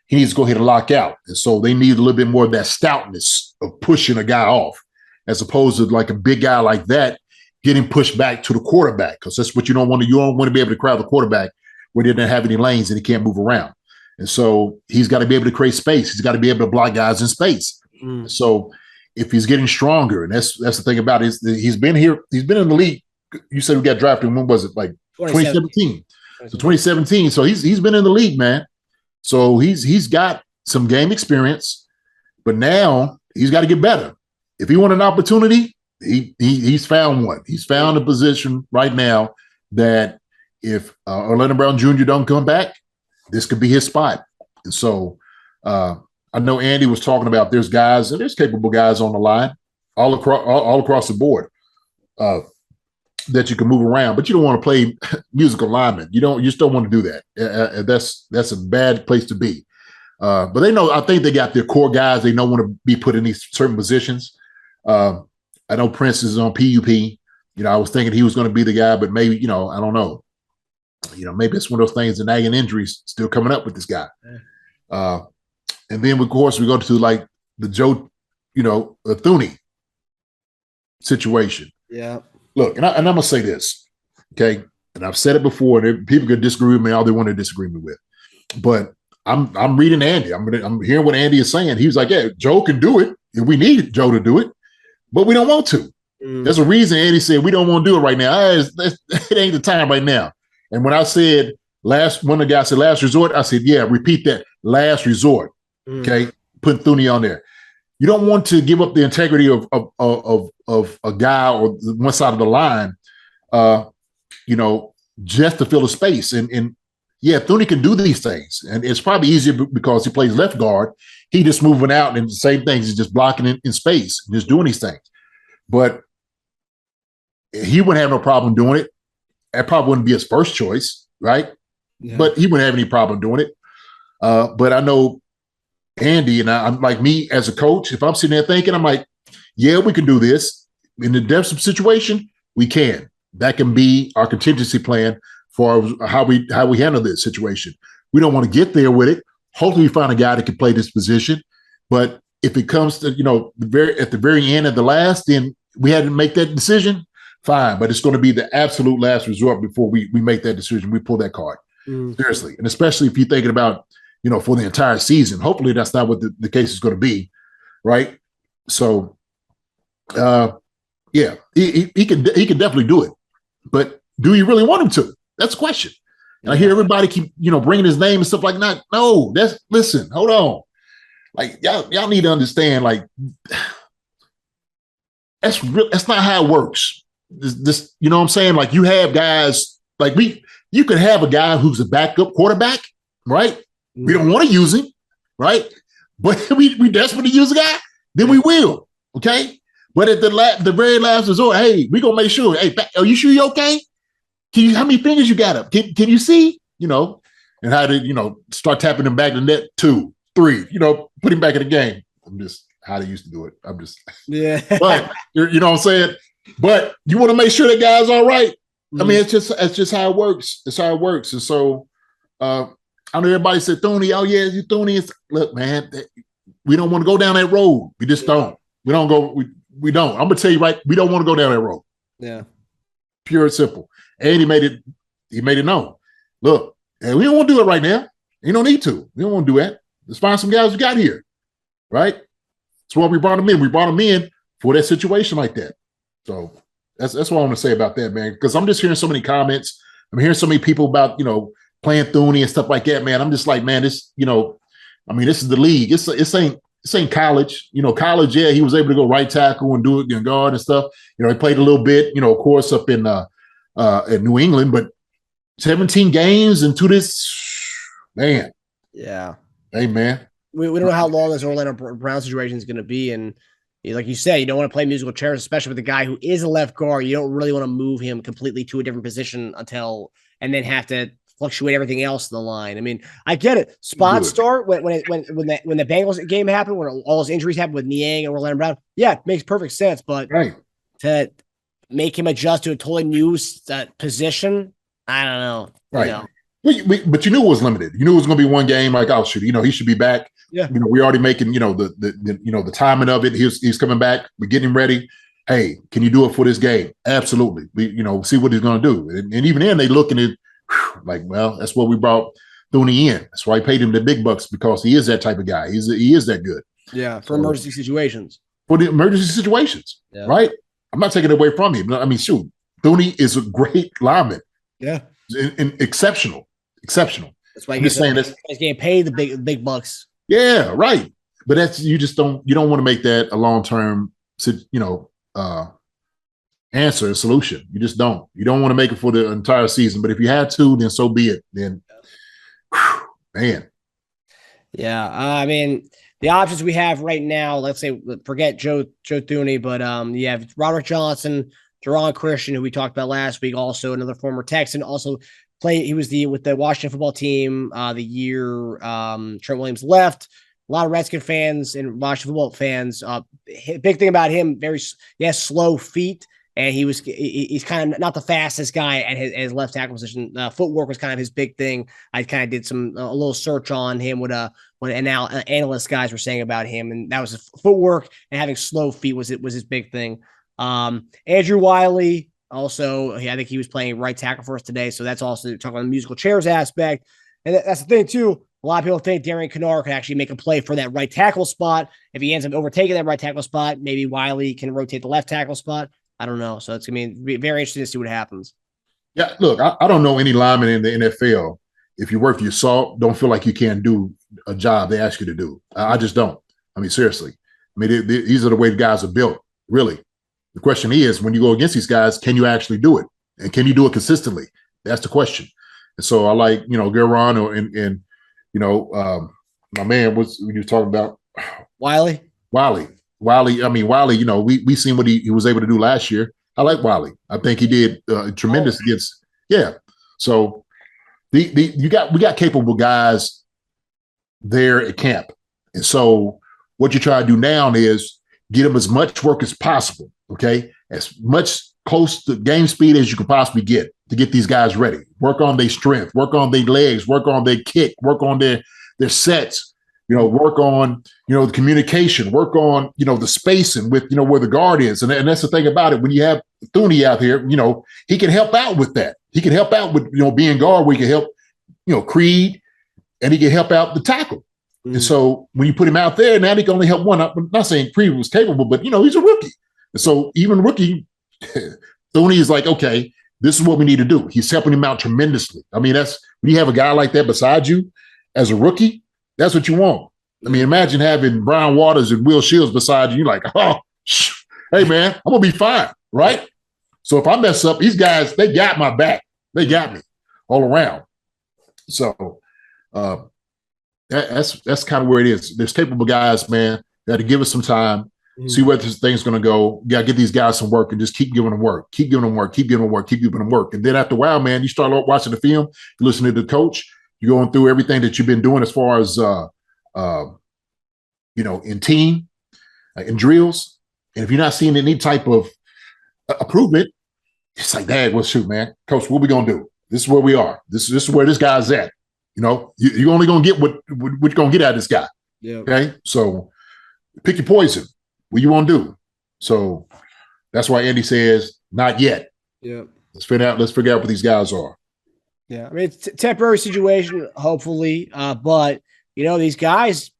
he needs to go ahead and lock out. And so they need a little bit more of that stoutness of pushing a guy off, as opposed to like a big guy like that getting pushed back to the quarterback, because that's what you don't want to. You don't want to be able to crowd the quarterback where they don't have any lanes and he can't move around. And so he's got to be able to create space. He's got to be able to block guys in space. So if he's getting stronger, and that's the thing about it, is he's been here. He's been in the league. You said we got drafted. When was it? Like 2017. So 2017. So he's been in the league, man. So he's got some game experience, but now he's got to get better. If he want an opportunity, he's found one. He's found a position right now that if Orlando Brown Jr. don't come back, this could be his spot. And so I know Andy was talking about there's guys, and there's capable guys on the line all across the board that you can move around, but you don't want to play musical lineman. You just don't want to do that. That's a bad place to be. But I think they got their core guys. They don't want to be put in these certain positions. I know Prince is on PUP. I was thinking he was going to be the guy, but maybe, I don't know. Maybe it's one of those things, the nagging injuries still coming up with this guy. And then, of course, we go to like the Joe, Thuney situation. Yeah. Look, and I'm going to say this, okay? And I've said it before, and people could disagree with me all they want to disagree with. But I'm reading Andy. I'm hearing what Andy is saying. He was like, yeah, Joe can do it. And we need Joe to do it, but we don't want to. There's a reason Andy said we don't want to do it right now. It ain't the time right now. And when I said when the guy said last resort, I said, yeah, repeat that, last resort. Okay, put Thuney on there. You don't want to give up the integrity of a guy or one side of the line, just to fill a space. And yeah, Thuney can do these things, and it's probably easier because he plays left guard. He just moving out and the same things. He's just blocking in space, just doing these things. But he wouldn't have no problem doing it. That probably wouldn't be his first choice, right? Yeah. But he wouldn't have any problem doing it. But I know Andy, and I'm like me as a coach, if I'm sitting there thinking, I'm like, yeah, we can do this. In the depths of situation, we can. That can be our contingency plan for how we handle this situation. We don't want to get there with it. Hopefully we find a guy that can play this position. But if it comes to, at the very end of the last, then we had to make that decision, fine. But it's going to be the absolute last resort before we make that decision. We pull that card. Seriously. And especially if you're thinking about, for the entire season. Hopefully that's not what the case is going to be, right? So, yeah, he can definitely do it. But do you really want him to? That's the question. And I hear everybody keep, bringing his name and stuff like that. No, listen, hold on. Like, y'all need to understand, like, that's not how it works. This, you know what I'm saying? Like, you have guys, like you could have a guy who's a backup quarterback, right? We don't want to use him, right? But we desperately use a guy, then we will, okay? But at the very last resort, hey, we gonna make sure. Hey, are you sure you're okay? How many fingers you got up? Can you see? And how to start tapping him back in the net 2, 3. Put him back in the game. I'm just how they used to do it. I'm just But you know what I'm saying. But you want to make sure that guy's all right. I mean, it's just how it works. It's how it works. And so, I know everybody said Thuney. Oh yeah, you Thuney. Look, man, we don't want to go down that road. We just don't. We don't go. We don't. I'm gonna tell you right. We don't want to go down that road. Yeah, pure and simple. And he made it known. Look, and we don't want to do it right now. You don't need to. We don't want to do that. Let's find some guys we got here, right? That's why we brought them in. We brought them in for that situation like that. So that's what I want to say about that, man. Because I'm just hearing so many comments. I'm hearing so many people about playing Thuney and stuff like that, man. I'm just like, man, this, this is the league. It ain't college. College, yeah, he was able to go right tackle and do it and guard and stuff. He played a little bit, of course, up in New England, but 17 games into this, man. Yeah. Hey, man. We don't know how long this Orlando Brown situation is going to be. And like you said, you don't want to play musical chairs, especially with a guy who is a left guard. You don't really want to move him completely to a different position and then have to fluctuate everything else in the line. I mean, I get it. Spot start when the Bengals game happened, when all those injuries happened with Niang and Orlando Brown. Yeah, it makes perfect sense. But to make him adjust to a totally new position, I don't know. Right. But you knew it was limited. You knew it was going to be one game. Like, oh, shoot, he should be back. Yeah. We're already making, the timing of it. He's coming back. We're getting him ready. Hey, can you do it for this game? Absolutely. We, see what he's going to do. And even then, they looking at like, well, that's what we brought Thuney in. That's why I paid him the big bucks, because he is that type of guy. He is that good. Yeah, for emergency situations. For the emergency situations, right? I'm not taking it away from him. I mean, shoot, Thuney is a great lineman. Yeah, and exceptional. That's why he's getting paid the big bucks. Yeah, right. But that's you don't want to make that a long-term, answer, solution. You just don't. You don't want to make it for the entire season. But if you had to, then so be it. Then, man. Yeah, I mean, the options we have right now, let's say, forget Joe Thuney, but you have Roderick Johnson, Jerron Christian, who we talked about last week, also another former Texan, also played. He was with the Washington football team the year Trent Williams left. A lot of Redskin fans and Washington football fans. Big thing about him, slow feet. and he's kind of not the fastest guy at his left tackle position. Footwork was kind of his big thing. I kind of did a little search on him what analyst guys were saying about him, and that was footwork and having slow feet was his big thing. Andrew Wiley also, I think he was playing right tackle for us today, so that's also talking about the musical chairs aspect, and that's the thing too. A lot of people think Darian Kennard could actually make a play for that right tackle spot. If he ends up overtaking that right tackle spot, maybe Wiley can rotate the left tackle spot. I don't know. So it's going to be very interesting to see what happens. Yeah, look, I don't know any lineman in the NFL. If you're worth your salt, don't feel like you can't do a job they ask you to do. I just don't. I mean, seriously. I mean, these are the way the guys are built, really. The question is, when you go against these guys, can you actually do it? And can you do it consistently? That's the question. And so I like, Guerrero my man was you were talking about Wiley. I mean, Wiley, we seen what he was able to do last year. I like Wiley. I think he did tremendous against. Yeah. So we got capable guys there at camp. And so what you try to do now is get them as much work as possible. Okay. As much close to game speed as you can possibly get to get these guys ready. Work on their strength, work on their legs, work on their kick, work on their sets, work on, the communication, work on, the spacing with, where the guard is. And that's the thing about it. When you have Thuney out here, he can help out with that. He can help out with, being guard where he can help, Creed, and he can help out the tackle. And so when you put him out there, now he can only help one up. I'm not saying Creed was capable, but, he's a rookie. And so even rookie, Thuney is like, okay, this is what we need to do. He's helping him out tremendously. I mean, that's when you have a guy like that beside you as a rookie, that's what you want. I mean, imagine having Brian Waters and Will Shields beside you. You're like, hey, man, I'm going to be fine, right? So if I mess up, these guys, they got my back. They got me all around. So that's kind of where it is. There's capable guys, man, that to give us some time, see where this thing's going to go. You got to get these guys some work and just keep giving them work, keep giving them work, keep giving them work, keep giving them work. And then after a while, man, you start watching the film, you listen to the coach, you're going through everything that you've been doing as far as, in team, in drills. And if you're not seeing any type of improvement, it's like, dad, well, shoot, man, coach, what we going to do? This is where we are. This is where this guy's at. You're only going to get what you're going to get out of this guy. Yeah. Okay. So pick your poison. What you want to do? So that's why Andy says, not yet. Yeah. Let's figure out what these guys are. Yeah. I mean, it's a temporary situation, hopefully. But, these guys,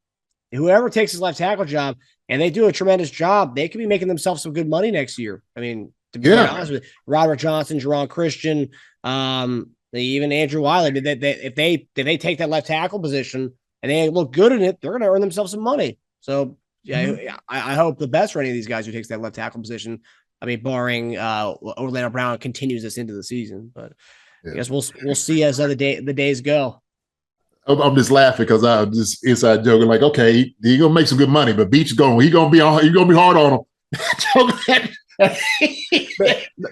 whoever takes his left tackle job, and they do a tremendous job, they could be making themselves some good money next year. I mean, to be honest with you, Roderick Johnson, Jerron Christian, even Andrew Wiley, if they take that left tackle position and they look good in it, they're going to earn themselves some money. So, yeah, I hope the best for any of these guys who takes that left tackle position. I mean, barring Orlando Brown continues this into the season, but I guess we'll see as the days go. I'm just laughing because I'm just inside joking, like, okay, he's gonna make some good money, but Veach is gonna be hard on him.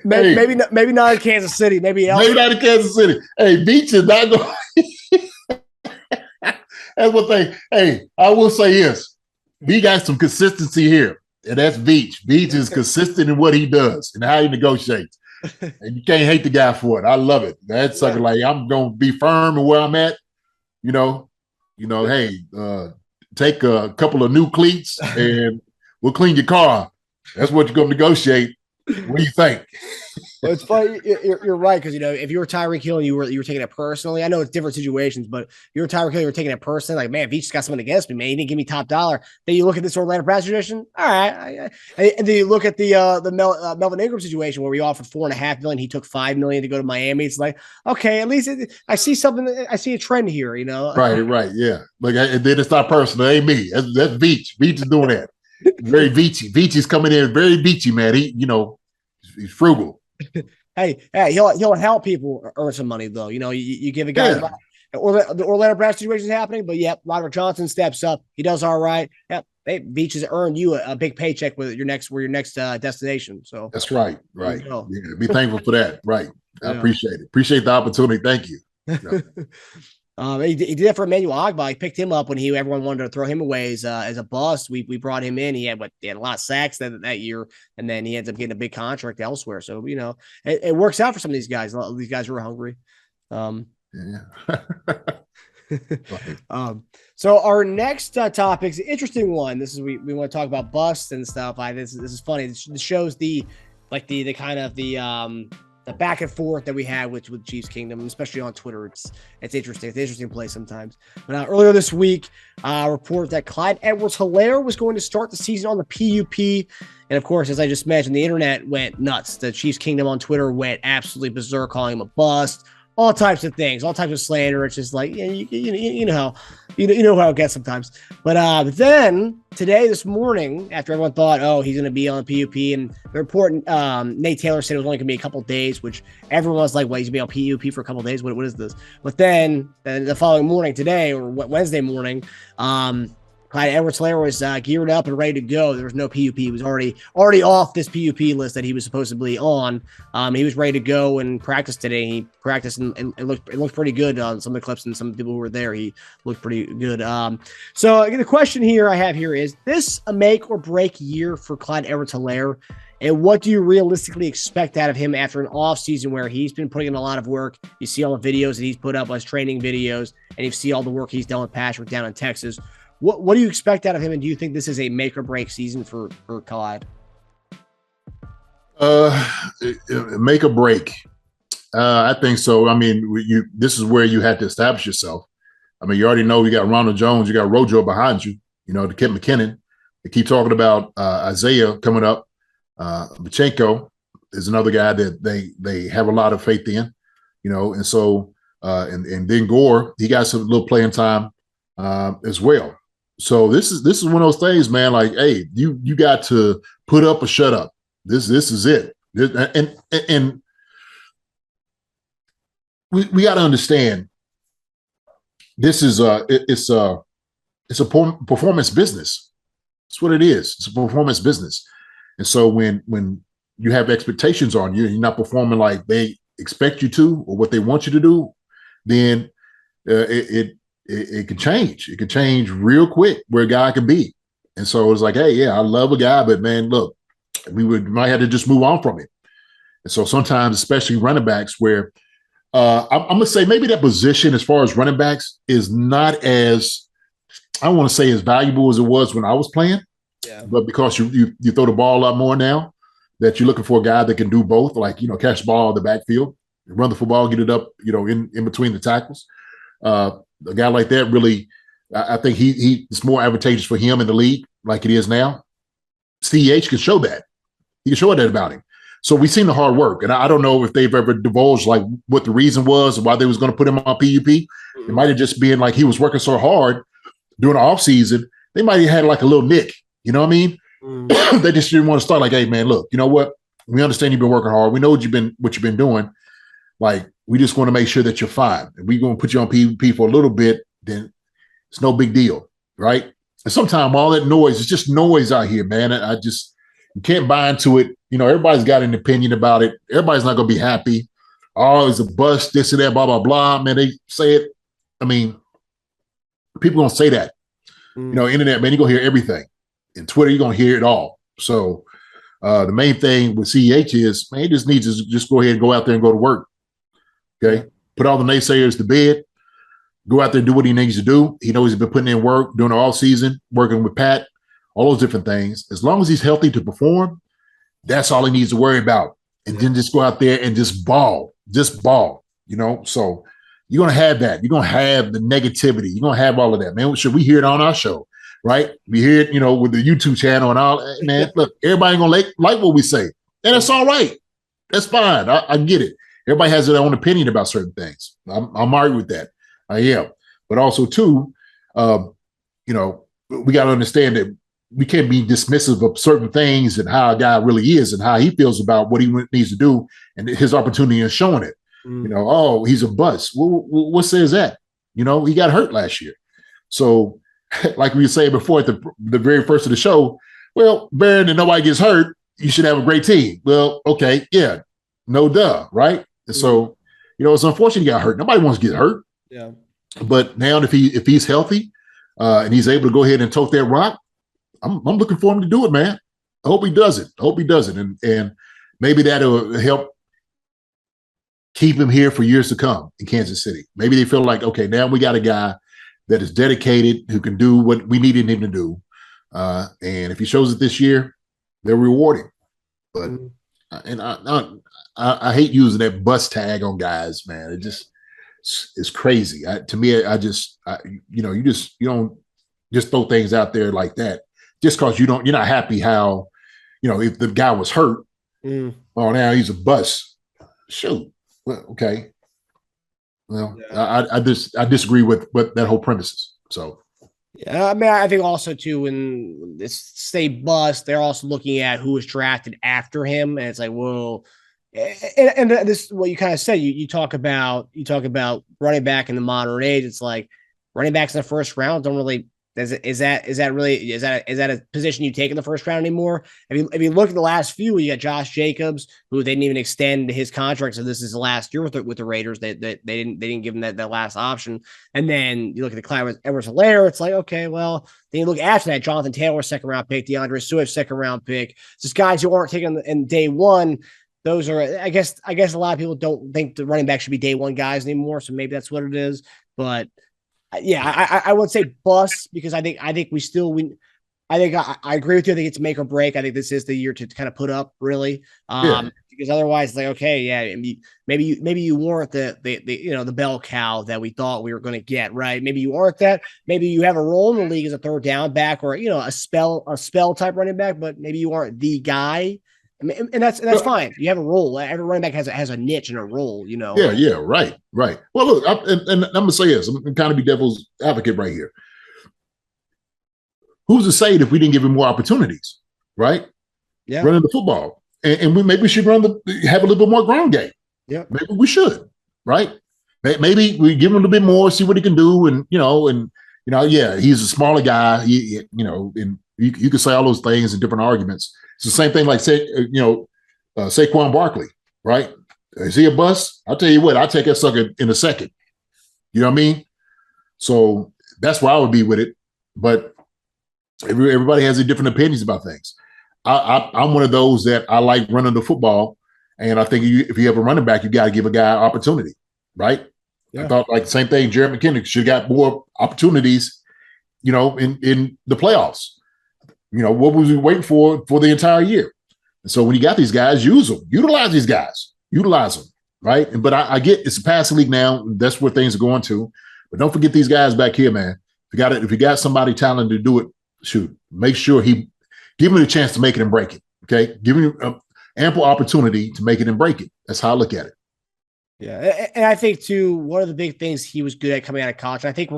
maybe not in Kansas City, maybe not in Kansas City. Hey, Veach is not going. That's one thing. Hey, I will say this: we got some consistency here, and that's Veach. Veach is consistent in what he does and how he negotiates, and you can't hate the guy for it. I love it. That's something like I'm gonna be firm in where I'm at. Hey, take a couple of new cleats and we'll clean your car. That's what you're going to negotiate. What do you think? Well, it's funny. You're right, because if you were Tyreek Hill and you were taking it personally, I know it's different situations, but if you were Tyreek Hill, you were taking it personally. Like, man, Veach got something against me, man. He didn't give me top dollar. Then you look at this Orlando Brown situation. All right, and then you look at the Melvin Ingram situation where we offered $4.5 million. He took $5 million to go to Miami. It's like, okay, at least I see something. I see a trend here. Right, yeah. Like, and then it's not personal. It ain't me. That's Veach. Veach is doing that. Very Veachy. Veach is coming in very Veachy, man. He's frugal. Hey, he'll help people earn some money though. You give a guy the Orlando Brown situation is happening, but Roderick Johnson steps up. He does all right. Yep, Veach has earned you a big paycheck with your next destination. So that's right. Yeah, be thankful for that. Right. I appreciate it. Appreciate the opportunity. Thank you. He did that for Emmanuel Ogbah. He picked him up when everyone wanted to throw him away as a bust. We brought him in. He had a lot of sacks that year, and then he ends up getting a big contract elsewhere. So it works out for some of these guys. These guys who are hungry. So our next topic is an interesting one. This is we want to talk about busts and stuff. This is funny. This shows the kind of the back and forth that we had with Chiefs Kingdom, especially on Twitter. It's interesting. It's an interesting place sometimes. But earlier this week, report that Clyde Edwards-Helaire was going to start the season on the PUP. And of course, as I just mentioned, the internet went nuts. The Chiefs Kingdom on Twitter went absolutely berserk, calling him a bust. All types of things, all types of slander. It's just like, you know how it gets sometimes. But then today, this morning, after everyone thought, oh, he's going to be on the PUP, and the report, Nate Taylor said it was only going to be a couple of days, which everyone was like, well, he's going to be on PUP for a couple of days. What is this? But then the following morning, today or Wednesday morning, Clyde Edwards-Helaire was geared up and ready to go. There was no PUP. He was already off this PUP list that he was supposedly on. He was ready to go and practice today. He practiced and it looked pretty good on some of the clips, and some people who were there, he looked pretty good. So the question here I have here is this a make or break year for Clyde Edwards-Helaire? And what do you realistically expect out of him after an offseason where he's been putting in a lot of work? You see all the videos that he's put up, his training videos, and you see all the work he's done with Patrick down in Texas. What do you expect out of him, and do you think this is a make or break season for Clyde? Make or break. I think so. I mean, this is where you had to establish yourself. I mean, you already know you got Ronald Jones, you got Rojo behind you. The Kent McKinnon. They keep talking about Isaiah coming up. Bachenko is another guy that they have a lot of faith in. And so and then Gore, he got some little playing time as well. So this is one of those things, man. Like, hey, you got to put up or shut up. This is it. And we got to understand this is it's a performance business. That's what it is. It's a performance business. And so when you have expectations on you and you're not performing like they expect you to or what they want you to do, then it could change. It could change real quick where a guy could be. And so it's like, hey, yeah, I love a guy, but man, look, we might have to just move on from it. And so sometimes, especially running backs, where I'm going to say maybe that position as far as running backs is not as, I don't want to say as valuable as it was when I was playing. Yeah. But because you throw the ball a lot more now, that you're looking for a guy that can do both, like, catch the ball in the backfield, run the football, get it up, in between the tackles. A guy like that really, I think it's more advantageous for him in the league like it is now. CEH can show that. He can show that about him. So we've seen the hard work. And I don't know if they've ever divulged like what the reason was or why they was going to put him on PUP. It might have just been like he was working so hard during the offseason. They might have had like a little nick. You know what I mean? They just didn't want to start like, hey, man, look, you know what? We understand you've been working hard. We know what you've been doing. Like, we just want to make sure that you're fine. If we're going to put you on PUP for a little bit, then it's no big deal, right? And sometimes all that noise is just noise out here, man. You can't buy into it. Everybody's got an opinion about it. Everybody's not going to be happy. Oh, it's a bust, this and that, blah, blah, blah. Man, they say it. I mean, people going to say that. Internet, man, you're going to hear everything. In Twitter, you're going to hear it all. So the main thing with CEH is, man, he just needs to just go ahead and go out there and go to work. Okay, put all the naysayers to bed, go out there and do what he needs to do. He knows he's been putting in work during the off season, working with Pat, all those different things. As long as he's healthy to perform, that's all he needs to worry about. And then just go out there and just ball. So you're going to have that. You're going to have the negativity. You're going to have all of that, man. Should we hear it on our show, right? We hear it, with the YouTube channel and all. Man, look, everybody going to like what we say. And it's all right. That's fine. I get it. Everybody has their own opinion about certain things. I'm all right with that. I am. But also, too, we got to understand that we can't be dismissive of certain things and how a guy really is and how he feels about what he needs to do and his opportunity in showing it. Oh, he's a bust. What says that? He got hurt last year. So, like we were saying before at the very first of the show, well, better than nobody gets hurt, you should have a great team. Well, okay, yeah, no duh, right? And so, it's unfortunate he got hurt. Nobody wants to get hurt. Yeah. But now if he's healthy and he's able to go ahead and tote that rock, I'm looking for him to do it, man. I hope he does it. And maybe that'll help keep him here for years to come in Kansas City. Maybe they feel like, okay, now we got a guy that is dedicated, who can do what we needed him to do. And if he shows it this year, they're rewarding. But and I hate using that bus tag on guys, man. It's crazy. To me, you don't just throw things out there like that just because you're not happy how, if the guy was hurt, oh, now he's a bust. Shoot. Well, okay. Well, yeah. I disagree with what that whole premise is. So, yeah, I mean, I think also too, when it's say bust, they're also looking at who was drafted after him, and it's like, well, and this is what you kind of said. You talk about running back in the modern age. It's like running backs in the first round don't really. Is that a position you take in the first round anymore? If you look at the last few, you got Josh Jacobs, who they didn't even extend his contract, so this is the last year with the Raiders. They didn't give him that last option. And then you look at the Clyde Edwards-Helaire, it's like, okay, well, then you look after that, Jonathan Taylor, second round pick, DeAndre Swift, second round pick. Just guys who aren't taken in day one. Those are, I guess a lot of people don't think the running back should be day one guys anymore. So maybe that's what it is. But yeah, I would say bust because I think I agree with you. I think it's make or break. I think this is the year to kind of put up really, because otherwise, it's like, okay, yeah, maybe you weren't the bell cow that we thought we were going to get, right? Maybe you aren't that. Maybe you have a role in the league as a third down back or a spell type running back, but maybe you aren't the guy. And that's fine. You have a role. Every running back has a niche and a role, Yeah, right. Well, look, I'm going to say this. I'm going to kind of be devil's advocate right here. Who's to say if we didn't give him more opportunities, right? Yeah. Running the football. And we should have a little bit more ground game. Yeah. Maybe we should, right? Maybe we give him a little bit more, see what he can do. And, he's a smaller guy, and you can say all those things in different arguments. It's the same thing like, Saquon Barkley, right? Is he a bust? I'll tell you what, I'll take that sucker in a second. You know what I mean? So that's where I would be with it. But everybody has their different opinions about things. I'm one of those that I like running the football. And I think if you have a running back, you got to give a guy opportunity, right? Yeah. I thought like the same thing, Jared McKinnon should have got more opportunities, in the playoffs. What was we waiting for the entire year? And so when you got these guys, use them, utilize these guys, utilize them, right? But I get it's a passing league now. That's where things are going to. But don't forget these guys back here, man. If you got somebody talented to do it, shoot, make sure give him a chance to make it and break it. Okay, give him ample opportunity to make it and break it. That's how I look at it. Yeah, and I think too, one of the big things he was good at coming out of college. I think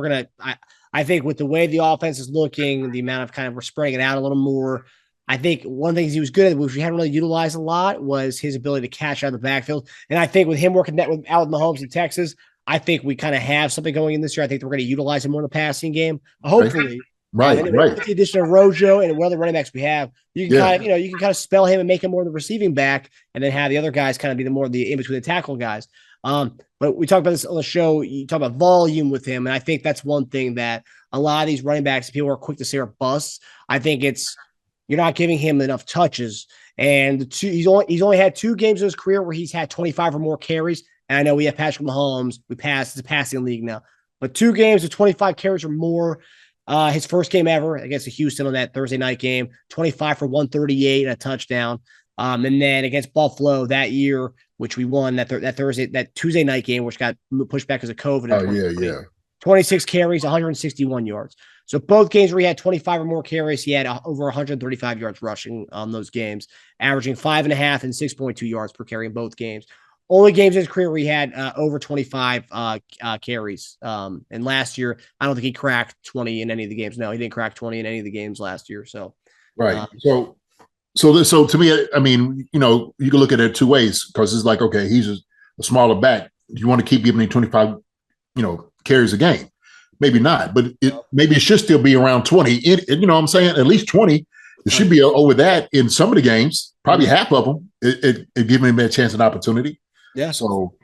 I think with the way the offense is looking, the amount of kind of we're spreading it out a little more. I think one of the things he was good at, which we hadn't really utilized a lot, was his ability to catch out of the backfield. And I think with him working that with Mahomes in Texas, I think we kind of have something going in this year. I think we're going to utilize him more in the passing game, hopefully. Right. With the addition of Rojo and what other running backs we have, you can you can kind of spell him and make him more the receiving back, and then have the other guys kind of be the in between the tackle guys. But we talked about this on the show. You talk about volume with him, and I think that's one thing that a lot of these running backs, people are quick to say are busts. I think it's you're not giving him enough touches, and he's only had 2 games in his career where he's had 25 or more carries. And I know we have Patrick Mahomes. It's a passing league now, but 2 games of 25 carries or more. His first game ever against Houston on that Thursday night game, 25 for 138 and a touchdown. And then against Buffalo that year, which we won that Tuesday night game, which got pushed back because of COVID. 26 carries, 161 yards. So both games where he had 25 or more carries, he had over 135 yards rushing on those games, averaging 5.5 and 6.2 yards per carry in both games. Only games in his career where he had over 25 carries. And last year, I don't think he cracked 20 in any of the games. No, he didn't crack 20 in any of the games last year. So, right. So to me, I mean, you can look at it 2 ways, because it's like, okay, he's a smaller back. You want to keep giving him 25, carries a game. Maybe not, but maybe it should still be around 20. You know what I'm saying? At least 20. It should be over that in some of the games, probably half of them, it giving him a chance and opportunity. Yeah. So,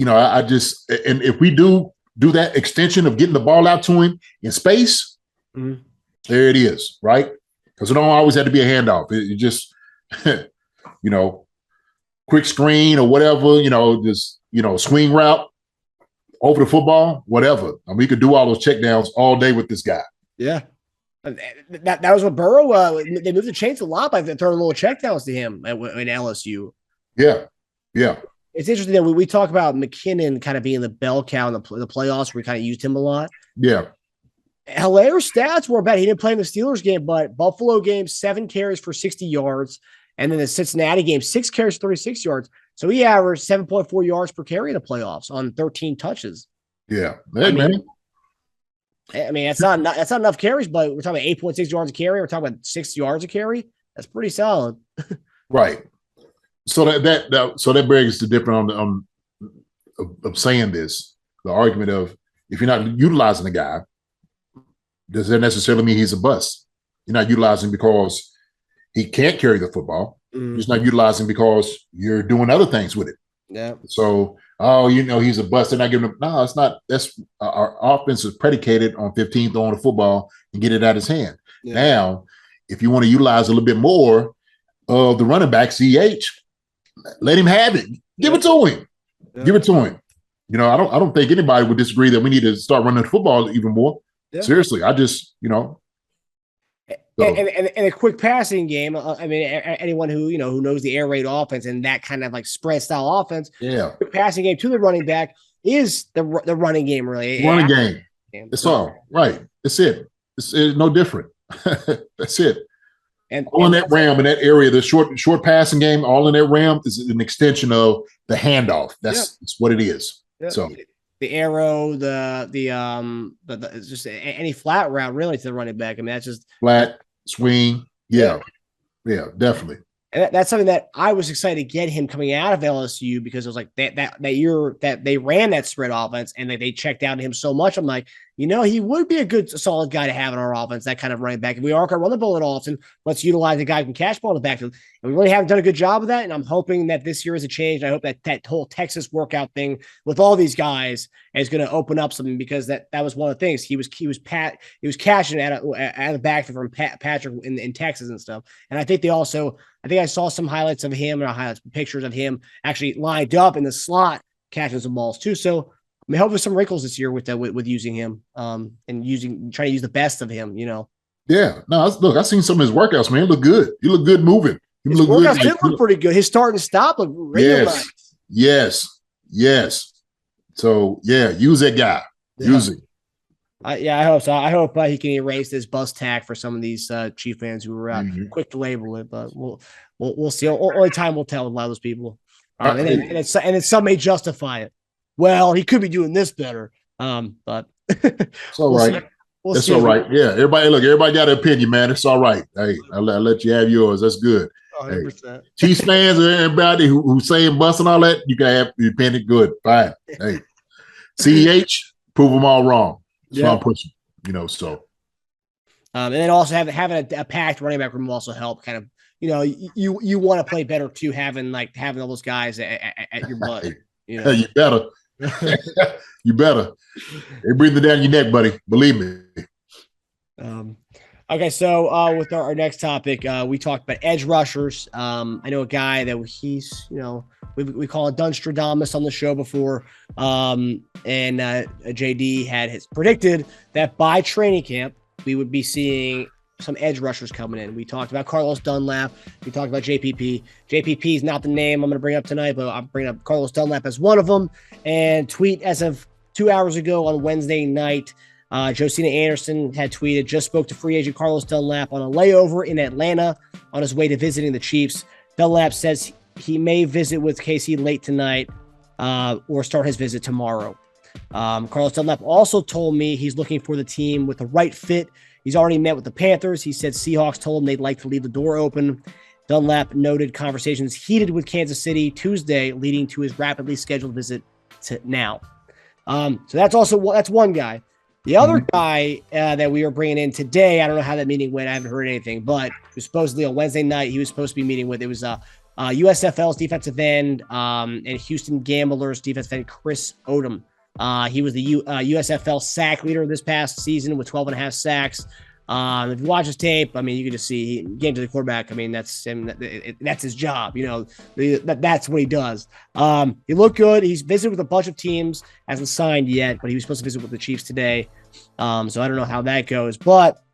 I just, and if we do that extension of getting the ball out to him in space, there it is, right? Because it don't always have to be a handoff. It just, quick screen or whatever, just, swing route over the football, whatever. I mean, we could do all those checkdowns all day with this guy. Yeah. That was what Burrow, they moved the chains a lot by throwing little checkdowns to him in LSU. Yeah. Yeah. It's interesting that we talk about McKinnon kind of being the bell cow in the playoffs where we kind of used him a lot. Yeah. Hilaire's stats were bad. He didn't play in the Steelers game, but Buffalo game, 7 carries for 60 yards. And then the Cincinnati game, 6 carries, 36 yards. So he averaged 7.4 yards per carry in the playoffs on 13 touches. Yeah. Hey, man. I mean, that's not enough carries, but we're talking about 8.6 yards a carry. We're talking about 6 yards a carry. That's pretty solid. Right. So that brings the difference of saying this, the argument of if you're not utilizing the guy, does that necessarily mean he's a bust? You're not utilizing because he can't carry the football. You're just not utilizing because you're doing other things with it. Yeah. So, he's a bust. They're not giving him. No, it's not. That's our offense is predicated on 15 throwing the football and get it out of his hand. Yeah. Now, if you want to utilize a little bit more of the running back, CEH, let him have it. Give it to him. Yeah. Give it to him. I don't think anybody would disagree that we need to start running the football even more. Yeah. Seriously, I just, So. And a quick passing game. I mean, anyone who knows the air raid offense and that kind of like spread style offense. Yeah, quick passing game to the running back is the running game really. Running game. It's all right. That's it. It's no different. That's it. And all in that realm, in that area, the short passing game, all in that realm is an extension of the handoff. That's what it is. Yeah. So. The arrow, the it's just any flat route really to the running back. I mean, that's just flat swing. Yeah, definitely. And that's something that I was excited to get him coming out of LSU because it was like that year that they ran that spread offense and they checked out him so much. I'm like, he would be a solid guy to have in our offense, that kind of running back. If we aren't going to run the ball often, let's utilize a guy who can catch ball in the backfield. And we really haven't done a good job of that. And I'm hoping that this year is a change. I hope that whole Texas workout thing with all these guys is going to open up something because that was one of the things he was catching out of the backfield from Patrick in Texas and stuff. And I think I saw some highlights of him pictures of him actually lined up in the slot catching some balls too. So I mean, hopefully some wrinkles this year with using him and trying to use the best of him, Yeah. No, look, I've seen some of his workouts, man. He look good. He look good moving. His workouts did look pretty good. His start and stop look real nice. Yes. So, use that guy. Yeah. Use it. I hope so. I hope he can erase this bust tag for some of these Chief fans who were quick to label it, but we'll see. Only time will tell with a lot of those people. And then some may justify it. Well, he could be doing this better. But it's all right. It's all right. Yeah. Everybody got an opinion, man. It's all right. Hey, I'll let you have yours. That's good. 100%. Hey, Chiefs fans and everybody who saying bust and all that, you can have your opinion. Good. Fine. Hey, CEH, prove them all wrong. That's what I'm pushing, so. And then also having a packed running back room will also help kind of, you want to play better too, having all those guys at your butt. Hey, you better. You better. They breathe it down your neck, buddy. Believe me. Okay, so with our next topic, we talked about edge rushers. I know a guy that he's, we call it Dunstradamus on the show before. And JD has predicted that by training camp, we would be seeing some edge rushers coming in. We talked about Carlos Dunlap. We talked about JPP. JPP is not the name I'm going to bring up tonight, but I'm bringing up Carlos Dunlap as one of them. And tweet as of 2 hours ago on Wednesday night, Josina Anderson had tweeted, just spoke to free agent Carlos Dunlap on a layover in Atlanta on his way to visiting the Chiefs. Dunlap says he may visit with KC late tonight or start his visit tomorrow. Carlos Dunlap also told me he's looking for the team with the right fit. He's already met with the Panthers. He said Seahawks told him they'd like to leave the door open. Dunlap noted conversations heated with Kansas City Tuesday, leading to his rapidly scheduled visit to now. So that's one guy. The other guy that we were bringing in today, I don't know how that meeting went. I haven't heard anything, but it was supposedly on Wednesday night he was supposed to be meeting with. It was USFL's defensive end and Houston Gamblers defensive end Chris Odom. He was the USFL sack leader this past season with 12 and a half sacks. If you watch his tape, I mean, you can just see getting to the quarterback. I mean, that's him. That's his job. That's what he does. He looked good. He's visited with a bunch of teams, hasn't signed yet, but he was supposed to visit with the Chiefs today. So I don't know how that goes. But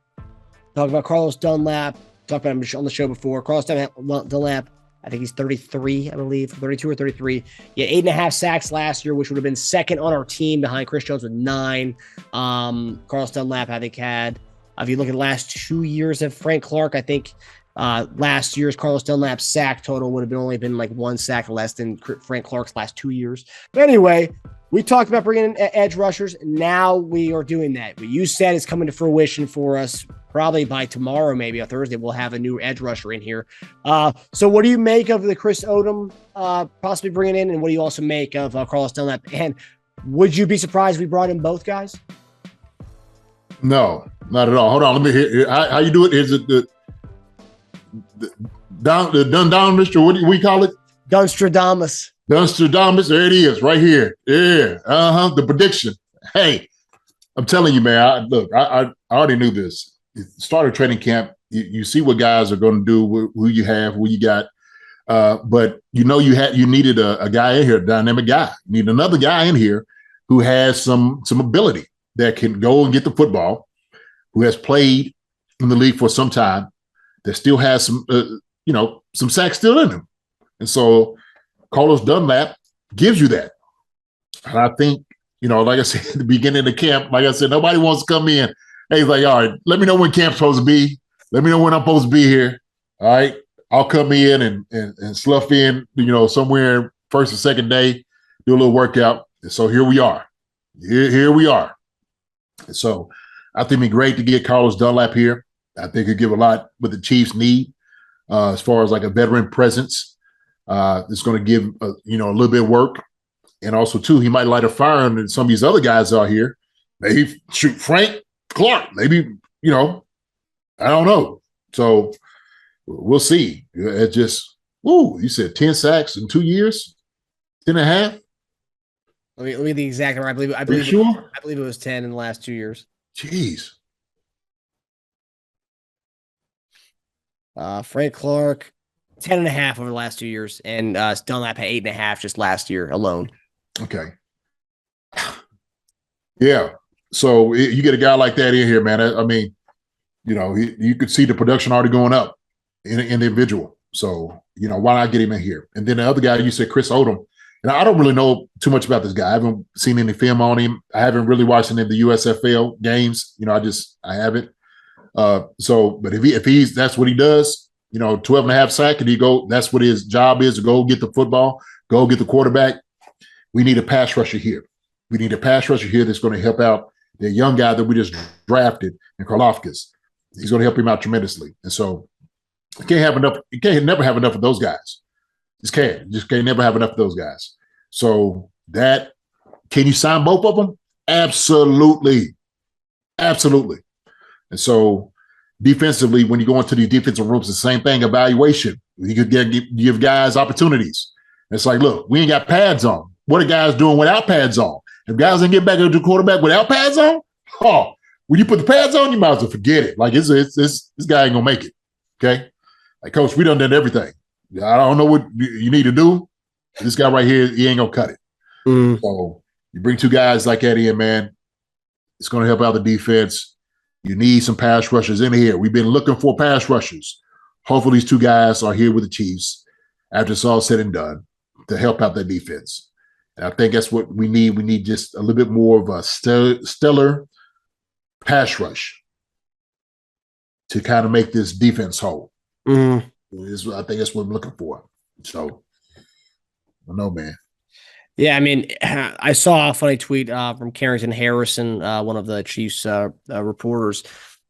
talking about Carlos Dunlap, talked about him on the show before. Carlos Dunlap, I think he's 33, I believe, 32 or 33. He had 8.5 sacks last year, which would have been second on our team behind Chris Jones with 9. Carlos Dunlap, I think, had. If you look at the last 2 years of Frank Clark, I think last year's Carlos Dunlap's sack total would have only been like 1 sack less than Frank Clark's last 2 years. But anyway, we talked about bringing in edge rushers. Now we are doing that. What you said is coming to fruition for us. Probably by tomorrow, maybe or Thursday, we'll have a new edge rusher in here. So what do you make of the Chris Odom possibly bringing in? And what do you also make of Carlos Dunlap? And would you be surprised if we brought in both guys? No, not at all. Hold on, let me hear how you do it. Is it the Dunstradamus, or what do we call it? Dunstradamus. Dunstradamus. There it is, right here. Yeah, the prediction. Hey, I'm telling you, man. I already knew this. Started training camp. You see what guys are going to do, who you have, who you got. But you needed a guy in here, a dynamic guy. You need another guy in here who has some ability, that can go and get the football, who has played in the league for some time, that still has some sacks still in him. And so Carlos Dunlap gives you that. And I think, like I said at the beginning of the camp, like I said, nobody wants to come in. Hey, he's like, all right, let me know when camp's supposed to be. Let me know when I'm supposed to be here. All right. I'll come in and slough in, somewhere first or second day, do a little workout. And so here we are. Here we are. So I think it'd be great to get Carlos Dunlap here. I think it'd give a lot what the Chiefs need as far as like a veteran presence. It's going to give, a little bit of work. And also, too, he might light a fire under some of these other guys out here. Maybe shoot Frank Clark. Maybe, I don't know. So we'll see. It just, you said 10 sacks in 2 years, 10 and a half? Let me the exact number. I believe it was 10 in the last 2 years. Jeez. Frank Clark, 10.5 over the last 2 years, and Dunlap had 8.5 just last year alone. Okay. Yeah. So you get a guy like that in here, man. I mean, you could see the production already going up in an individual. So, why not get him in here? And then the other guy, you said Chris Odom. And I don't really know too much about this guy. I haven't seen any film on him. I haven't really watched any of the USFL games. I haven't. But if he's that's what he does, 12.5 sack, and that's what his job is, to go get the football, go get the quarterback. We need a pass rusher here. We need a pass rusher here that's going to help out the young guy that we just drafted in Karlaftis. He's going to help him out tremendously. And so you can't never have enough of those guys. Just can't never have enough of those guys. So can you sign both of them? Absolutely. Absolutely. And so defensively, when you go into these defensive rooms, the same thing, evaluation. You could give guys opportunities. It's like, look, we ain't got pads on. What are guys doing without pads on? If guys didn't get back into the quarterback without pads on, when you put the pads on, you might as well forget it. Like, this guy ain't going to make it. Okay? Like, Coach, we done everything. I don't know what you need to do. This guy right here, he ain't going to cut it. So you bring two guys like that in, man. It's going to help out the defense. You need some pass rushers in here. We've been looking for pass rushers. Hopefully these two guys are here with the Chiefs after it's all said and done to help out the defense. And I think that's what we need. We need just a little bit more of a stellar pass rush to kind of make this defense whole. I think that's what I'm looking for. So, I don't know, man. Yeah, I mean, I saw a funny tweet from Carrington Harrison, one of the Chiefs reporters,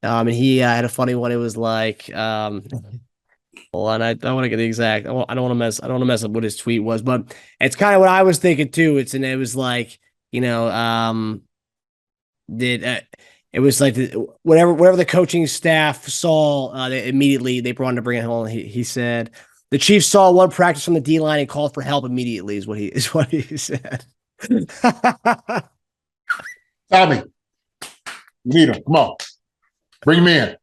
and he had a funny one. It was like, and I don't want to get the exact. I don't want to mess up what his tweet was, but it's kind of what I was thinking too. It was like, it was like whatever the coaching staff saw, they brought him to bring it home. He said, The Chiefs saw one practice from the D-line and called for help immediately is what he said. Tommy, you need him. Come on. Bring him in.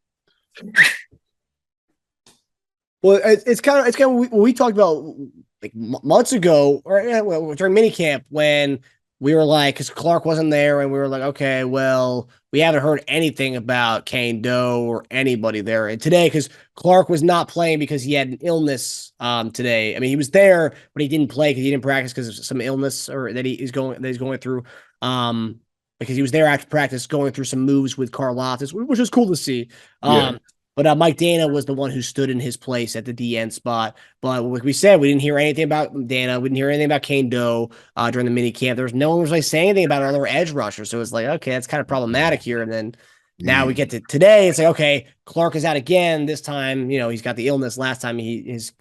Well, it's kind of what we talked about like months ago or during minicamp when we were like, because Clark wasn't there, and we were like, okay, well, we haven't heard anything about Kane Doe or anybody there. And today, because Clark was not playing because he had an illness today. I mean, he was there, but he didn't play because he didn't practice because of some illness or that he's going through. Because he was there after practice going through some moves with Karlaftis, which was cool to see. But Mike Dana was the one who stood in his place at the DN spot. But like we said, we didn't hear anything about Dana. We didn't hear anything about Kane Doe during the mini camp. There was no one was really saying anything about another edge rusher. So it's like, okay, that's kind of problematic here. And then now we get to today. It's like, okay, Clark is out again. This time, he's got the illness. Last time his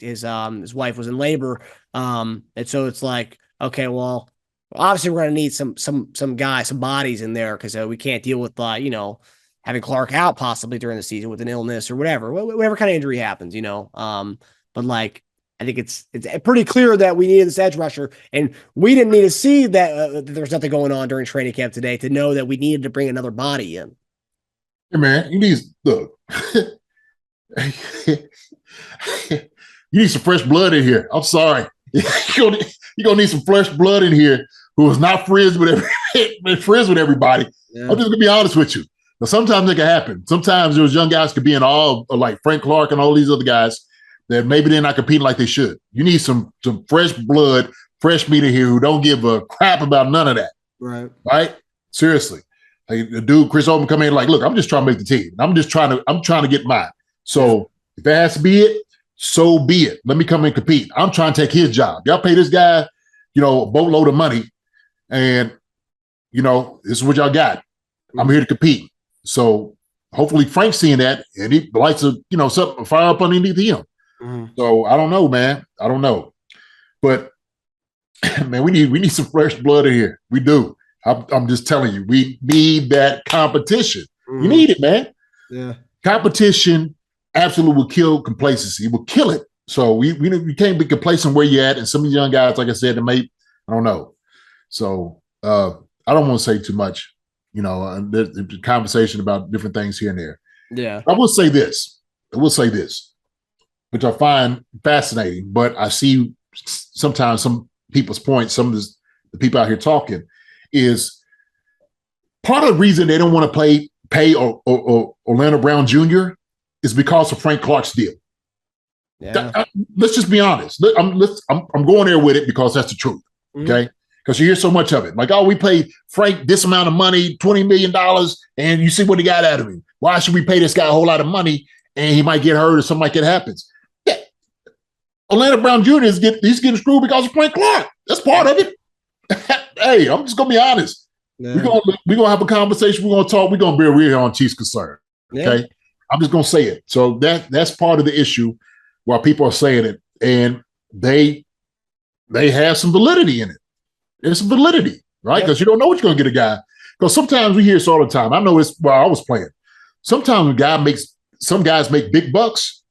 wife was in labor. And so it's like, okay, well, obviously we're going to need some guys, some bodies in there because we can't deal with having Clark out possibly during the season with an illness or whatever kind of injury happens, But like, I think it's pretty clear that we needed this edge rusher, and we didn't need to see that there's nothing going on during training camp today to know that we needed to bring another body in. Hey man, you need some fresh blood in here. I'm sorry. You're gonna need some fresh blood in here who is not friends with everybody. Yeah. I'm just gonna be honest with you. Now, sometimes it can happen. Sometimes those young guys could be in awe of like Frank Clark and all these other guys that maybe they're not competing like they should. You need some fresh blood, fresh meat in here who don't give a crap about none of that. Right? Seriously. Like the dude, Chris Odom, come in like, look, I'm just trying to make the team. I'm trying to get mine. So if it has to be it, so be it. Let me come and compete. I'm trying to take his job. Y'all pay this guy, a boatload of money, and this is what y'all got. I'm here to compete. So hopefully Frank's seeing that and he likes to, something fire up underneath him. Mm-hmm. So I don't know, man. I don't know. But man, we need some fresh blood in here. We do. I'm just telling you, we need that competition. Mm-hmm. You need it, man. Yeah. Competition absolutely will kill complacency. It will kill it. So we can't be complacent where you're at. And some of these young guys, like I said, I don't know. So I don't want to say too much. There's a conversation about different things here and there. Yeah. I will say this, which I find fascinating, but I see sometimes some people's points, some of the people out here talking, is part of the reason they don't want to pay Orlando Brown Jr. is because of Frank Clark's deal. Yeah. Let's just be honest. I'm going there with it because that's the truth. Mm-hmm. Okay. Because you hear so much of it. Like, we paid Frank this amount of money, $20 million, and you see what he got out of him. Why should we pay this guy a whole lot of money and he might get hurt or something like that happens? Yeah. Orlando Brown Jr. he's getting screwed because of Frank Clark. That's part of it. Hey, I'm just going to be honest. Yeah. We're gonna have a conversation. We're going to talk. We're going to be real here on Chiefs Concern. Okay? Yeah. I'm just going to say it. So that's part of the issue while people are saying it. And they have some validity in it. There's some validity, right? Because you don't know what you're going to get a guy. Because sometimes we hear this all the time. I know this while I was playing. Sometimes some guys make big bucks,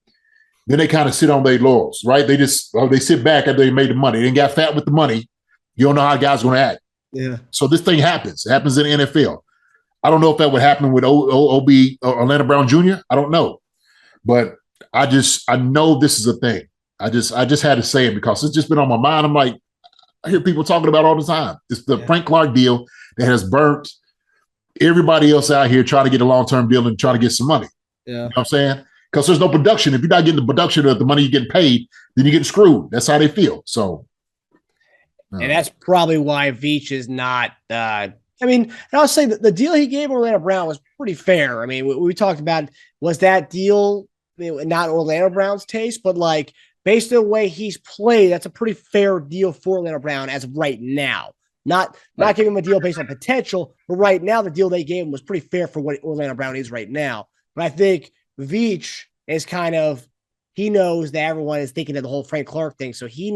then they kind of sit on their laurels, right? They sit back after they made the money. They got fat with the money. You don't know how a guy's going to act. Yeah. So this thing happens. It happens in the NFL. I don't know if that would happen with OB Orlando Brown Jr. I don't know. But I know this is a thing. I just had to say it because it's just been on my mind. I'm like, I hear people talking about it all the time. It's the Frank Clark deal that has burnt everybody else out here trying to get a long-term deal and trying to get some money. Yeah. You know what I'm saying? Because there's no production. If you're not getting the production of the money you're getting paid, then you're getting screwed. That's how they feel. So, and that's probably why Veach is not and I'll say that the deal he gave Orlando Brown was pretty fair. I mean, we talked about, was that deal not Orlando Brown's taste, but like, based on the way he's played, that's a pretty fair deal for Orlando Brown as of right now. Not giving him a deal based on potential, but right now the deal they gave him was pretty fair for what Orlando Brown is right now. But I think Veach is he knows that everyone is thinking of the whole Frank Clark thing, so he's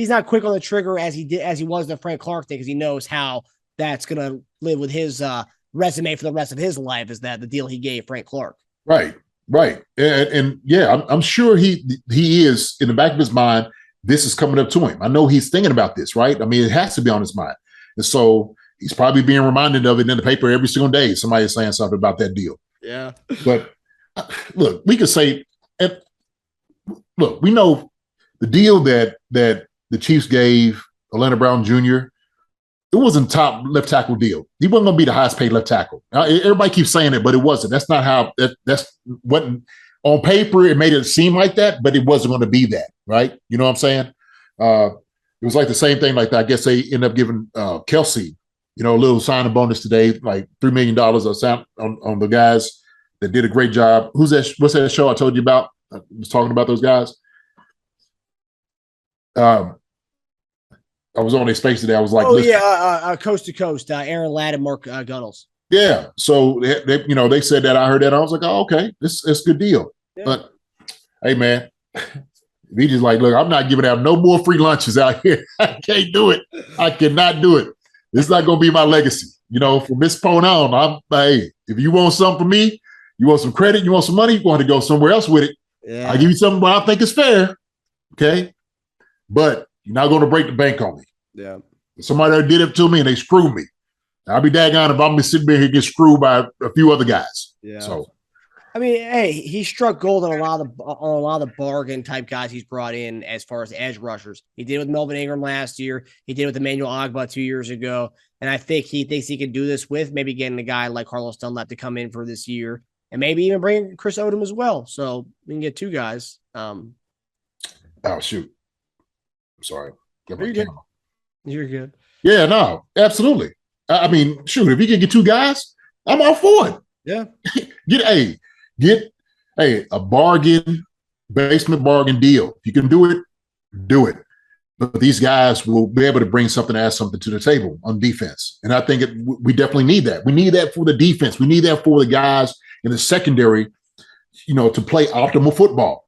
not quick on the trigger as he was the Frank Clark thing, because he knows how that's gonna live with his resume for the rest of his life. Is that the deal he gave Frank Clark? Right. Right. And yeah, I'm sure he is in the back of his mind. This is coming up to him. I know he's thinking about this, right? I mean, it has to be on his mind. And so he's probably being reminded of it in the paper every single day. Somebody is saying something about that deal. Yeah. But look, we could say, look, we know the deal that the Chiefs gave Orlando Brown Jr., it wasn't top left tackle deal. He wasn't going to be the highest paid left tackle. Everybody keeps saying it, but it wasn't. That's not how that's what on paper it made it seem like that, but it wasn't going to be that, right? You know what I'm saying? It was like the same thing. Like I guess they ended up giving Kelce, a little signing bonus today, like $3 million on the guys that did a great job. Who's that? What's that show I told you about? I was talking about those guys. I was on their space today. I was like, Coast to Coast, Aaron Ladd and Mark Gunnels. Yeah. So they said that. I heard that. I was like, oh, okay, it's a good deal. Yeah. But hey, man, we just like, look, I'm not giving out no more free lunches out here. I can't do it. I cannot do it. It's not going to be my legacy. From this point on, hey, if you want something from me, you want some credit, you want some money, you want to go somewhere else with it. Yeah. I'll give you something what I think is fair. Okay. But you're not going to break the bank on me. Yeah. Somebody did it to me and they screwed me. I'll be daggone if I'm sitting there here get screwed by a few other guys. Yeah. So, I mean, hey, he struck gold on a lot of the bargain type guys he's brought in as far as edge rushers. He did it with Melvin Ingram last year. He did it with Emmanuel Ogbah 2 years ago. And I think he thinks he can do this with maybe getting a guy like Carlos Dunlap to come in for this year and maybe even bring Chris Odom as well. So we can get two guys. Oh, shoot. I'm sorry. You're good. Yeah, no, absolutely. I mean, shoot, if you can get two guys, I'm all for it. Yeah. Get a bargain, basement bargain deal. If you can do it, do it. But these guys will be able to bring something, add something to the table on defense. And I think we definitely need that. We need that for the defense. We need that for the guys in the secondary, to play optimal football.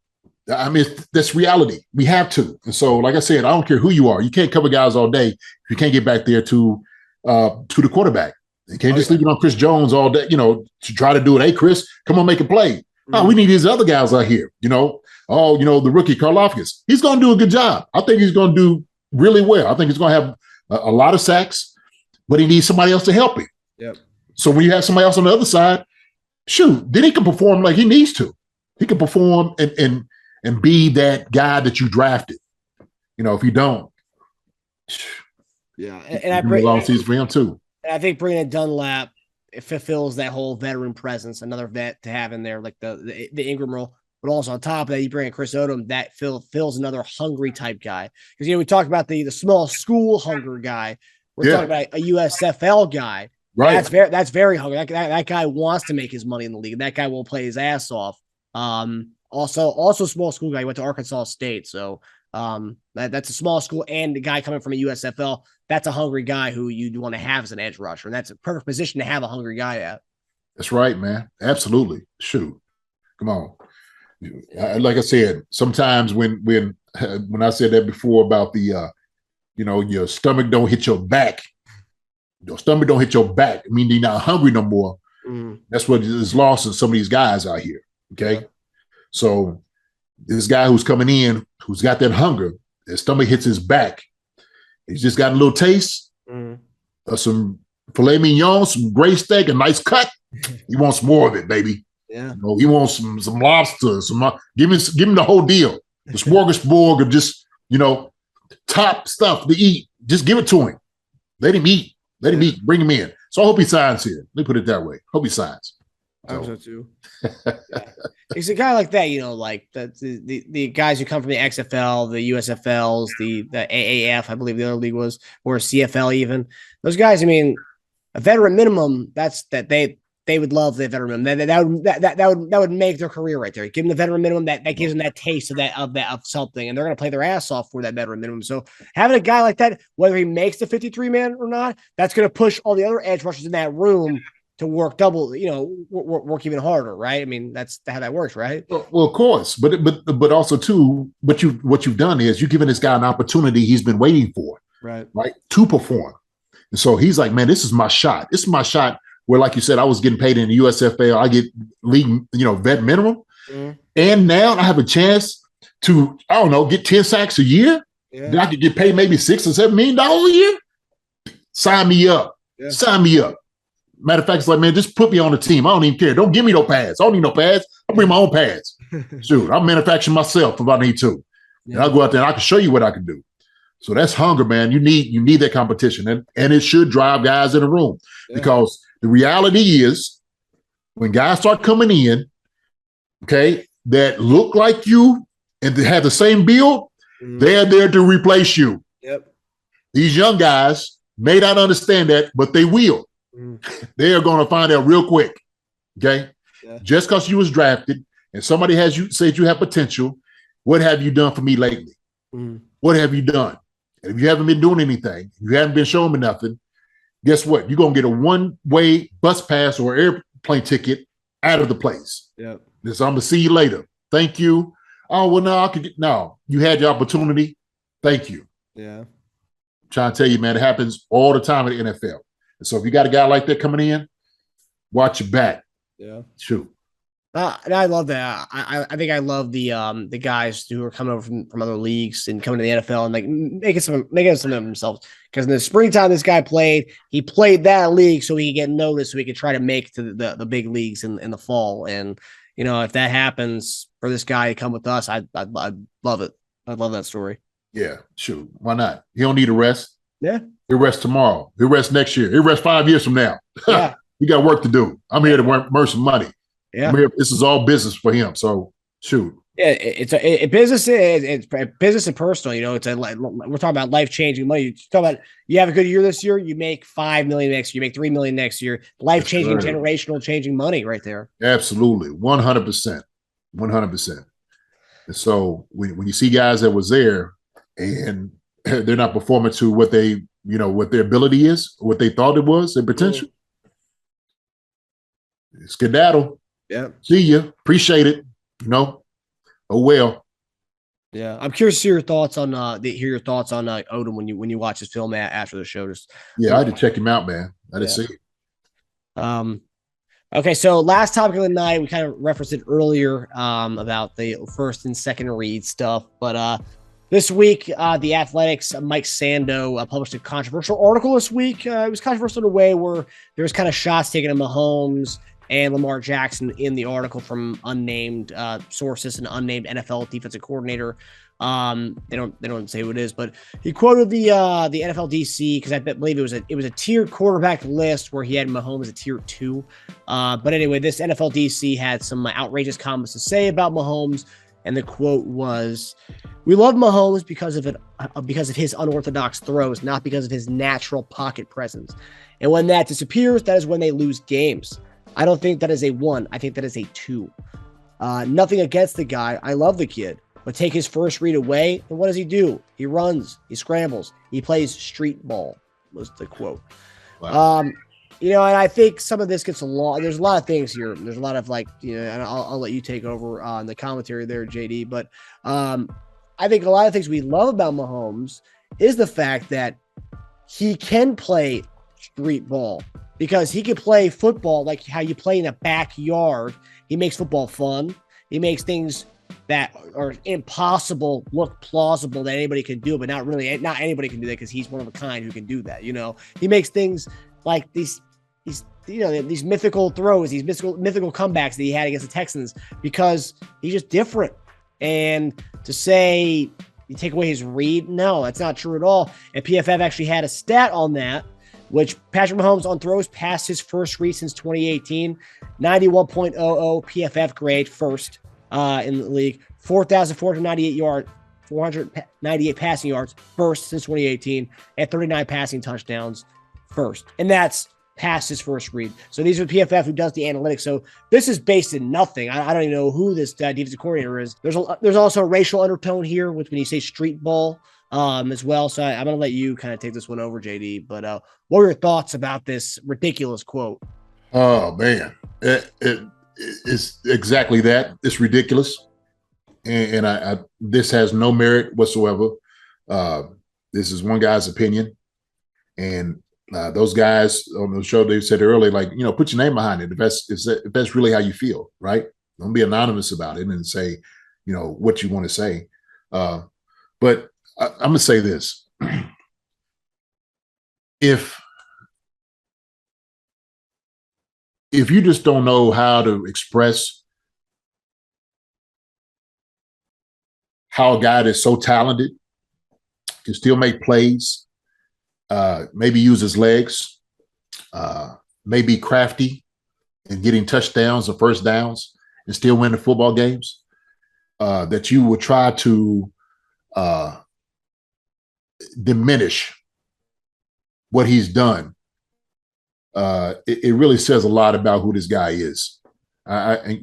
I mean, that's reality. We have to. And so, like I said, I don't care who you are. You can't cover guys all day if you can't get back there to the quarterback. You can't just leave it on Chris Jones all day, to try to do it. Hey, Chris, come on, make a play. No, we need these other guys out here, the rookie Karlaftis. He's going to do a good job. I think he's going to do really well. I think he's going to have a lot of sacks, but he needs somebody else to help him. Yep. So when you have somebody else on the other side, shoot, then he can perform like he needs to. He can perform and be that guy that you drafted. If you don't. Yeah. And I bring a long season for him too. And I think bringing in Dunlap, it fulfills that whole veteran presence, another vet to have in there, like the Ingram role. But also on top of that, you bring in Chris Odom, that fills another hungry type guy. Because, we talked about the small school hunger guy. We're talking about a USFL guy. Right. That's very hungry. That guy wants to make his money in the league. That guy will play his ass off. Also small school guy. He went to Arkansas State. So that's a small school, and the guy coming from a USFL, that's a hungry guy who you'd want to have as an edge rusher. And that's a perfect position to have a hungry guy at. That's right, man. Absolutely. Shoot. Come on. Like I said, sometimes when I said that before about the, your stomach don't hit your back. Your stomach don't hit your back. I mean, you're not hungry no more. Mm. That's what is lost in some of these guys out here. Okay. Yeah. So this guy who's coming in, who's got that hunger, his stomach hits his back. He's just got a little taste of some filet mignon, some gray steak, a nice cut. He wants more of it, baby. Yeah. He wants some lobster, give him the whole deal. The smorgasbord of just, top stuff to eat. Just give it to him. Let him eat. Bring him in. So I hope he signs here. Let me put it that way. Hope he signs. I hope so too. Yeah. It's a guy like that, like the guys who come from the XFL, the USFLs, the AAF, I believe the other league was, or CFL even. Those guys, I mean, a veteran minimum, they would love the veteran minimum. That would make their career right there. Give them the veteran minimum, that gives them that taste of something, and they're going to play their ass off for that veteran minimum. So having a guy like that, whether he makes the 53-man or not, that's going to push all the other edge rushers in that room to work double, work even harder, right? I mean, that's how that works, right? Well, of course, but also too, what you've done is you've given this guy an opportunity he's been waiting for, right, to perform. And so he's like, man, this is my shot. This is my shot where, like you said, I was getting paid in the USFL. I get league, vet minimum. And now I have a chance to, I don't know, get 10 sacks a year. Yeah. Then I could get paid maybe $6 or $7 million a year. Sign me up. Yeah. Sign me up. Matter of fact, it's like, man, just put me on the team. I don't even care. Don't give me no pads. I don't need no pads. I bring my own pads. Shoot, I'm manufacturing myself if I need to. Yeah. And I'll go out there and I can show you what I can do. So that's hunger, man. You need that competition. And it should drive guys in the room. Yeah. Because the reality is when guys start coming in, okay, that look like you and they have the same build, they're there to replace you. Yep. These young guys may not understand that, but they will. They are going to find out real quick. Okay. Yeah. Just because you was drafted and somebody has you said you have potential, what have you done for me lately? What have you done? And if you haven't been doing anything, you haven't been showing me nothing, guess what? You're going to get a one-way bus pass or airplane ticket out of the place. Yeah. So I'm going to see you later. Thank you. Oh, well, no, you had your opportunity. Thank you. Yeah. I'm trying to tell you, man, it happens all the time in the NFL. And so if you got a guy like that coming in, watch your back. Yeah. Shoot. And I love that. I think I love the guys who are coming over from other leagues and coming to the NFL and like making some of themselves. Because in the springtime, this guy played. He played that league so he could get noticed, so he could try to make to the big leagues in the fall. And if that happens for this guy to come with us, I'd love it. I'd love that story. Yeah, shoot. Why not? He don't need a rest. Yeah. He'll rest tomorrow. He'll rest next year. He'll rest 5 years from now. Yeah. You got work to do. I'm here to earn some money. Yeah. This is all business for him. So shoot. Yeah, it's a business. It's business and personal. We're talking about life changing money. You talk about you have a good year this year, you make $5 million next year, you make $3 million next year. Life changing, generational changing money, right there. Absolutely, 100%, 100%. And so when you see guys that was there and they're not performing to what they, what their ability is, what they thought it was, their potential, skedaddle. Yeah. See you. Appreciate it. Oh well. Yeah. I'm curious to hear your thoughts on Odom when you watch his film after the show. I had to check him out, man. I didn't see it. Okay, so last topic of the night, we kind of referenced it earlier about the first and second read stuff, but this week, the Athletics' Mike Sando published a controversial article this week. It was controversial in a way where there was kind of shots taken at Mahomes and Lamar Jackson in the article from unnamed sources, an unnamed NFL defensive coordinator. They don't say who it is, but he quoted the NFL DC because I believe it was a tiered quarterback list where he had Mahomes as a tier 2. But anyway, this NFL DC had some outrageous comments to say about Mahomes. And the quote was, "We love Mahomes because of his unorthodox throws, not because of his natural pocket presence. And when that disappears, that is when they lose games. I don't think that is a 1. I think that is a 2. Nothing against the guy. I love the kid. But take his first read away, and what does he do? He runs. He scrambles. He plays street ball," was the quote. Wow. And I think some of this gets there's a lot of things here. There's a lot of and I'll let you take over on the commentary there, JD. But I think a lot of things we love about Mahomes is the fact that he can play street ball because he can play football like how you play in a backyard. He makes football fun. He makes things that are impossible look plausible that anybody can do, but not anybody can do that because he's one of a kind who can do that. He makes things like these mythical throws, these mythical comebacks that he had against the Texans because he's just different. And to say you take away his read, no, that's not true at all. And PFF actually had a stat on that, which Patrick Mahomes on throws past his first read since 2018, 91.00 PFF grade, first in the league, 498 passing yards, first since 2018, and 39 passing touchdowns, first. And that's past his first read. So these are PFF who does the analytics. So this is based in nothing. I don't even know who this defensive coordinator is. There's also a racial undertone here with when you say street ball as well. So I'm going to let you kind of take this one over, JD. But what were your thoughts about this ridiculous quote? Oh, man. It's exactly that. It's ridiculous. And I this has no merit whatsoever. This is one guy's opinion. And Those guys on the show, they said earlier, like, put your name behind it if that's really how you feel, right? Don't be anonymous about it and say, what you want to say. But I'm going to say this. If you just don't know how to express how a guy that's so talented can still make plays, maybe use his legs, maybe crafty in getting touchdowns or first downs and still win the football games, that you will try to diminish what he's done, it really says a lot about who this guy is. Patrick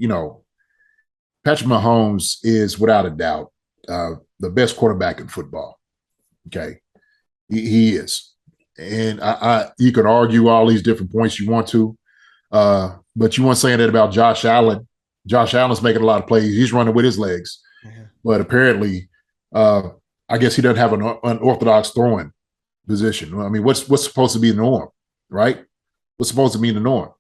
Mahomes is without a doubt the best quarterback in football. Okay, he is, and you can argue all these different points you want to, but you weren't saying that about Josh Allen. Josh Allen's making a lot of plays. He's running with his legs, but apparently, I guess he doesn't have an unorthodox throwing position. I mean, what's supposed to be the norm, right? What's supposed to be the norm?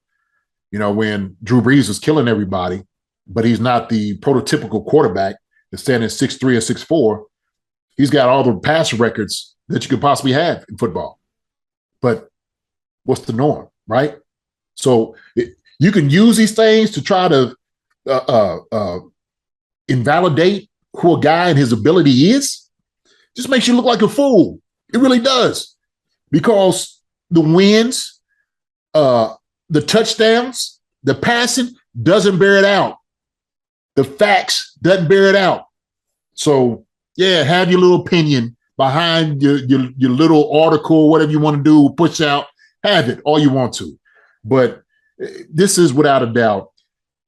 When Drew Brees was killing everybody, but he's not the prototypical quarterback that's standing 6'3" or 6'4". He's got all the pass records that you could possibly have in football. But what's the norm, right? So you can use these things to try to invalidate who a guy and his ability is. Just makes you look like a fool. It really does. Because the wins, the touchdowns, the passing doesn't bear it out. The facts doesn't bear it out. So, yeah, have your little opinion behind your little article, whatever you want to do, push out, have it all you want to. But this is without a doubt,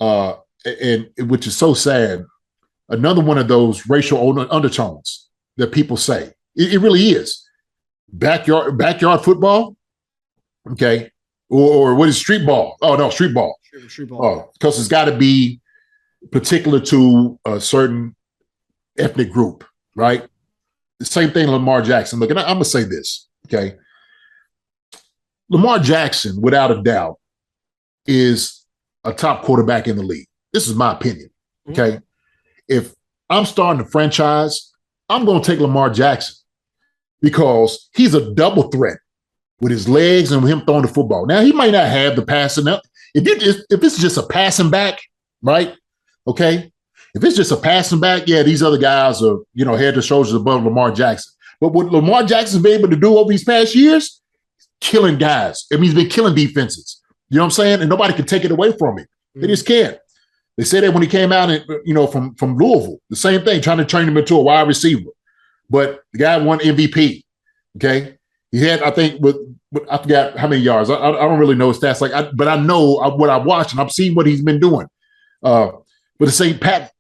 and which is so sad, another one of those racial undertones that people say. It really is. Backyard football, okay, or what is street ball? Oh, no, street ball. Street ball. Oh, because it's got to be particular to a certain ethnic group, right? The same thing Lamar Jackson. Look, and I'm going to say this, okay? Lamar Jackson, without a doubt, is a top quarterback in the league. This is my opinion, okay? If I'm starting a franchise, I'm going to take Lamar Jackson because he's a double threat with his legs and with him throwing the football. Now, he might not have the passing up. If it's just a passing back, right? Okay. If it's just a passing back, yeah, these other guys are, head to shoulders above Lamar Jackson. But what Lamar Jackson's been able to do over these past years, killing guys. I mean, he's been killing defenses. You know what I'm saying? And nobody can take it away from him. They just can't. They said that when he came out, from Louisville, the same thing, trying to turn him into a wide receiver. But the guy won MVP. Okay, he had, I think, I forgot how many yards. I don't really know his stats, but I know what I watched and I've seen what he's been doing. But to say Pat,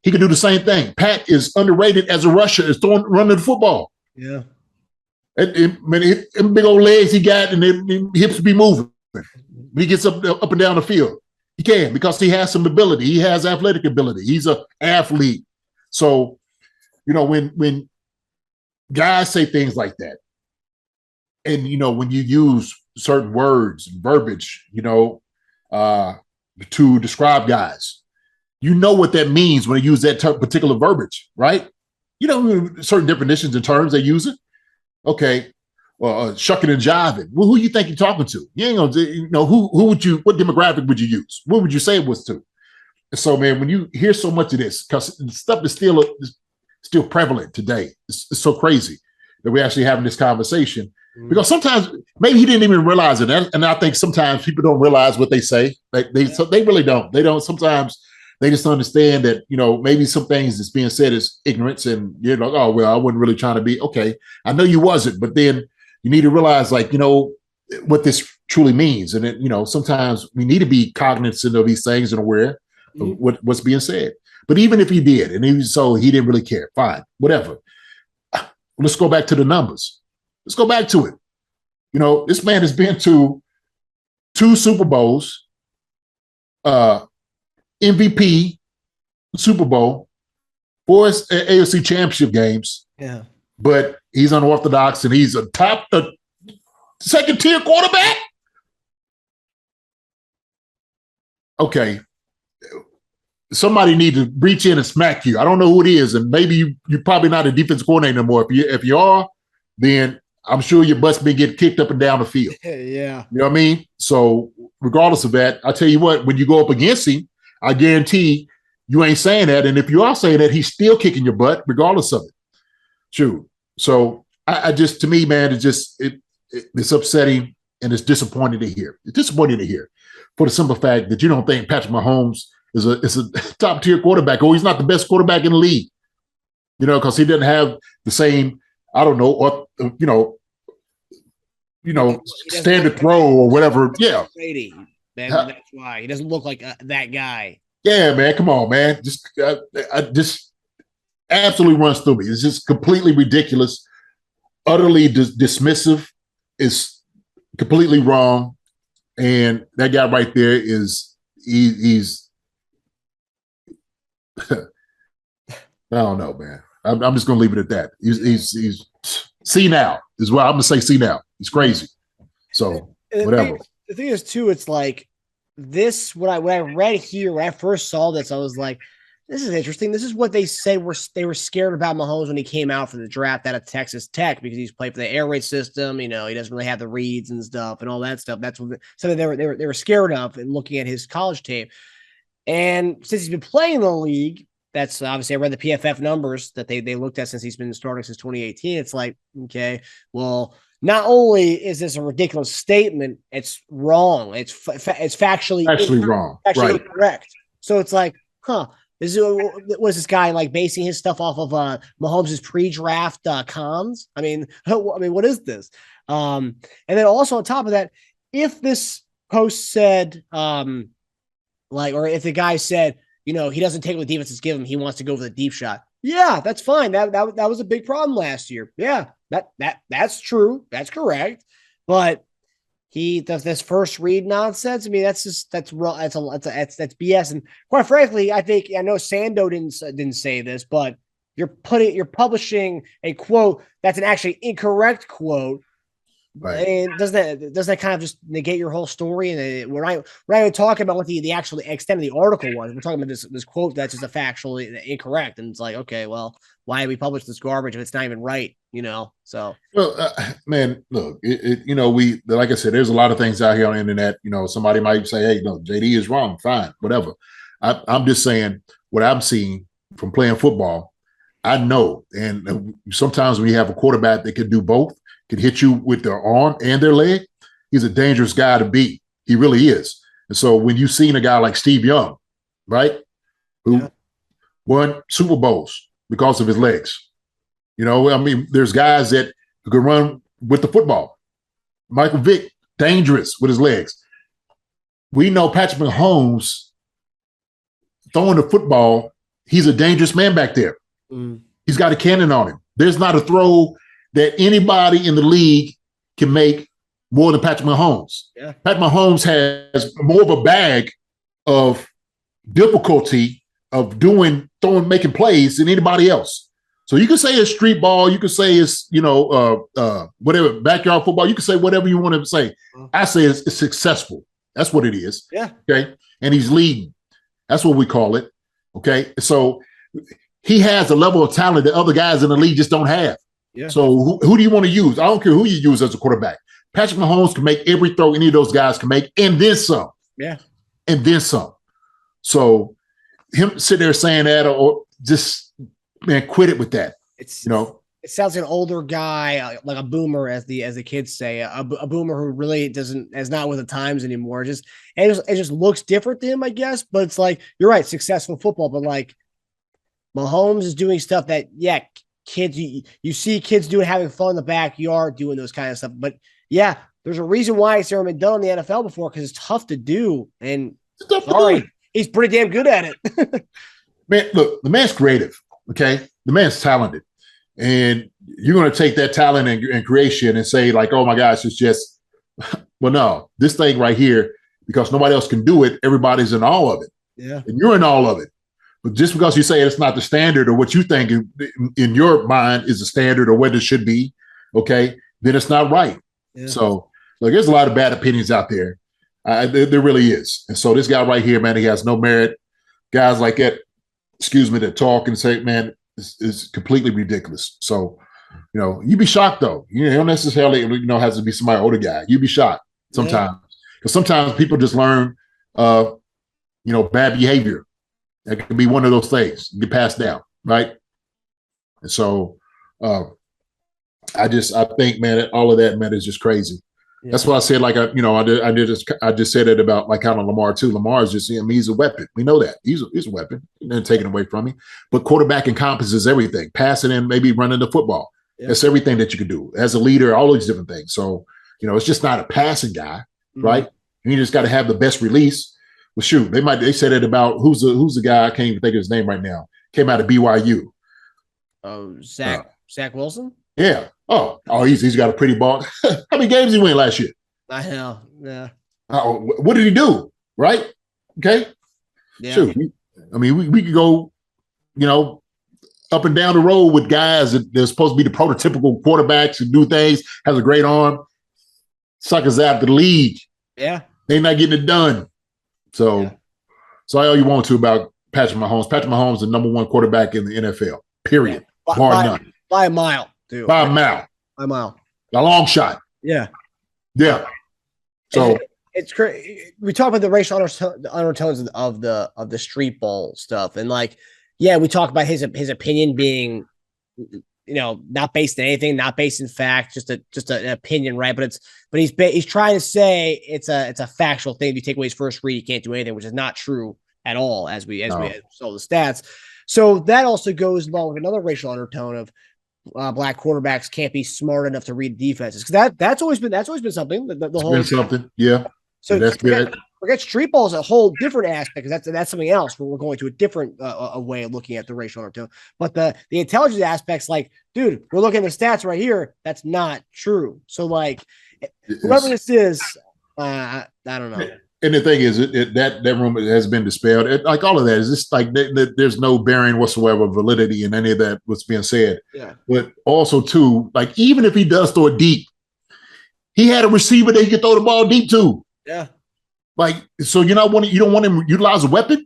he can do the same thing. Pat is underrated as a rusher, is running the football. Yeah, and big old legs he got, and the hips be moving. When he gets up and down the field, he can because he has some ability. He has athletic ability. He's an athlete. So, when guys say things like that, and when you use certain words and verbiage, to describe guys, what that means when they use that particular verbiage, right? Certain definitions and terms they use it. Okay, shucking and jiving. Well, who you think you're talking to? You ain't gonna, what demographic would you use? What would you say it was to? And so, man, when you hear so much of this, because stuff is still prevalent today, it's so crazy that we're actually having this conversation. Because sometimes maybe he didn't even realize it, and I think sometimes people don't realize what they say. They really don't. They don't. Sometimes they just understand that maybe some things that's being said is ignorance, and you're like, oh well, I wasn't really trying to be okay. I know you wasn't, but then you need to realize what this truly means, and sometimes we need to be cognizant of these things and aware of what's being said. But even if he did, and he didn't really care, fine, whatever. Let's go back to the numbers. Let's go back to it. This man has been to 2 Super Bowls, MVP, Super Bowl, 4 AFC Championship games. Yeah. But he's unorthodox, and he's a top second-tier quarterback? Okay. Somebody need to reach in and smack you. I don't know who it is, and maybe you're probably not a defensive coordinator anymore. If you are, then I'm sure your butt's been getting kicked up and down the field. Yeah. You know what I mean? So regardless of that, I tell you what, when you go up against him, I guarantee you ain't saying that. And if you are saying that, he's still kicking your butt regardless of it. True. So I just, to me, man, it's upsetting and it's disappointing to hear. It's disappointing to hear for the simple fact that you don't think Patrick Mahomes is a top-tier quarterback, or he's not the best quarterback in the league, because he doesn't have the same, I don't know, or, standard throw or whatever. Yeah. Brady, man, that's why. He doesn't look like that guy. Yeah, man. Come on, man. Just absolutely runs through me. It's just completely ridiculous, utterly dismissive. It's completely wrong. And that guy right there he's I don't know, man. I'm just going to leave it at that. He's see now is what I'm going to say. See now. He's crazy. So whatever. The thing is, too, it's like this. When I read here, when I first saw this, I was like, "This is interesting." This is what they say. They were scared about Mahomes when he came out for the draft out of Texas Tech because he's played for the air raid system. He doesn't really have the reads and stuff and all that stuff. That's something they were scared of and looking at his college tape. And since he's been playing in the league, that's obviously I read the PFF numbers that they looked at since he's been starting since 2018. It's like, okay, well, not only is this a ridiculous statement, it's wrong. It's factually wrong. Actually right. Correct. So it's like, was this guy like basing his stuff off of Mahomes' pre-draft cons? I mean, what is this? And then also on top of that, if this post said, or if the guy said, he doesn't take what the defenses give him, he wants to go for the deep shot. Yeah, that's fine. That was a big problem last year. Yeah, that's true. That's correct. But he does this first read nonsense. I mean, that's BS. And quite frankly, I know Sando didn't say this, but you're publishing a quote that's an actually incorrect quote. Right. And doesn't that kind of just negate your whole story? And we're not even talking about what the actual extent of the article was. We're talking about this quote that's just a factually incorrect. And it's like, okay, well, why did we publish this garbage if it's not even right? So. Well, man, look, we like I said, there's a lot of things out here on the internet. Somebody might say, hey, no, JD is wrong. Fine, whatever. I'm just saying what I'm seeing from playing football. I know, and sometimes when you have a quarterback that can do both, can hit you with their arm and their leg, he's a dangerous guy to beat. He really is. And so when you've seen a guy like Steve Young, right, who won Super Bowls because of his legs, there's guys that can run with the football. Michael Vick, dangerous with his legs. We know Patrick Mahomes throwing the football, he's a dangerous man back there. Mm. He's got a cannon on him. There's not a throw that anybody in the league can make more than Patrick Mahomes. Yeah. Patrick Mahomes has more of a bag of difficulty of making plays than anybody else. So you can say it's street ball, you can say it's, whatever, backyard football, you can say whatever you want to say. I say it's successful. That's what it is. Yeah. Okay. And he's leading. That's what we call it. Okay. So he has a level of talent that other guys in the league just don't have. Yeah. So who do you want to use? I don't care who you use as a quarterback. Patrick Mahomes can make every throw any of those guys can make, and then some. Yeah. And then some. So him sit there saying that or just, man, quit it with that. It sounds like an older guy, like a boomer, as the kids say, a boomer who really is not with the times anymore. It just looks different to him, I guess. But it's like, you're right, successful football, but like Mahomes is doing stuff that, kids, you see kids doing, having fun in the backyard, doing those kind of stuff. But yeah, there's a reason why it's never been done in the NFL before, because it's tough to do. And he's pretty damn good at it. Man, look, the man's creative. Okay, the man's talented, and you're going to take that talent and creation and say like, oh my gosh, it's just, well, no, this thing right here, because nobody else can do it. Everybody's in all of it. Yeah, and you're in all of it. But just because you say it's not the standard or what you think in your mind is the standard or what it should be, okay, then it's not right. Yeah. So Look, there's a lot of bad opinions out there. There really is. And so this guy right here, man, he has no merit. Guys like that, that talk and say, man, it's completely ridiculous. So, you'd be shocked though. You don't necessarily, has to be somebody older guy. You'd be shocked sometimes. Because sometimes people just learn, bad behavior. That can be one of those things. Get passed down, right? And so I think, man, all of that, man, is just crazy. Yeah. That's why I said, like, I just said it about, like, kind of Lamar too. Lamar is just, he's a weapon. We know that he's a weapon. They're taken away from him. But quarterback encompasses everything. Passing and maybe running the football. Yeah. That's everything that you can do as a leader. All these different things. So it's just not a passing guy, right? You just got to have the best release. Well, shoot, they said it about who's the guy, I can't even think of his name right now. Came out of BYU. Oh, Zach Wilson? Yeah. Oh, he's got a pretty ball. How many games he win last year? I know. Yeah. What did he do? Right? Okay. Yeah. Shoot. We could go, up and down the road with guys that they're supposed to be the prototypical quarterbacks and do things, has a great arm. Suckers out the league. Yeah. They're not getting it done. So all you want to about Patrick Mahomes. Patrick Mahomes is the number one quarterback in the NFL, period. Yeah. Bar none. By a mile, dude. By a mile. By a mile. A long shot. Yeah. Yeah. So it's crazy. We talk about the racial undertones of the street ball stuff. And we talk about his opinion being, not based in anything, not based in fact, just an opinion, right? But he's trying to say it's a factual thing. If you take away his first read, he can't do anything, which is not true at all, as we saw the stats. So that also goes along with another racial undertone of black quarterbacks can't be smart enough to read defenses, because that's always been something. The whole been something, yeah. So that's forget street ball is a whole different aspect, because that's something else where we're going to a different a way of looking at the racial undertone. But the intelligence aspects, like, dude, we're looking at the stats right here. That's not true. So whoever this is, I don't know. And the thing is, that rumor has been dispelled. All of that is just there's no bearing whatsoever of validity in any of that what's being said. Yeah. But also too, even if he does throw it deep, he had a receiver that he could throw the ball deep to. Yeah. So you don't want him to utilize a weapon.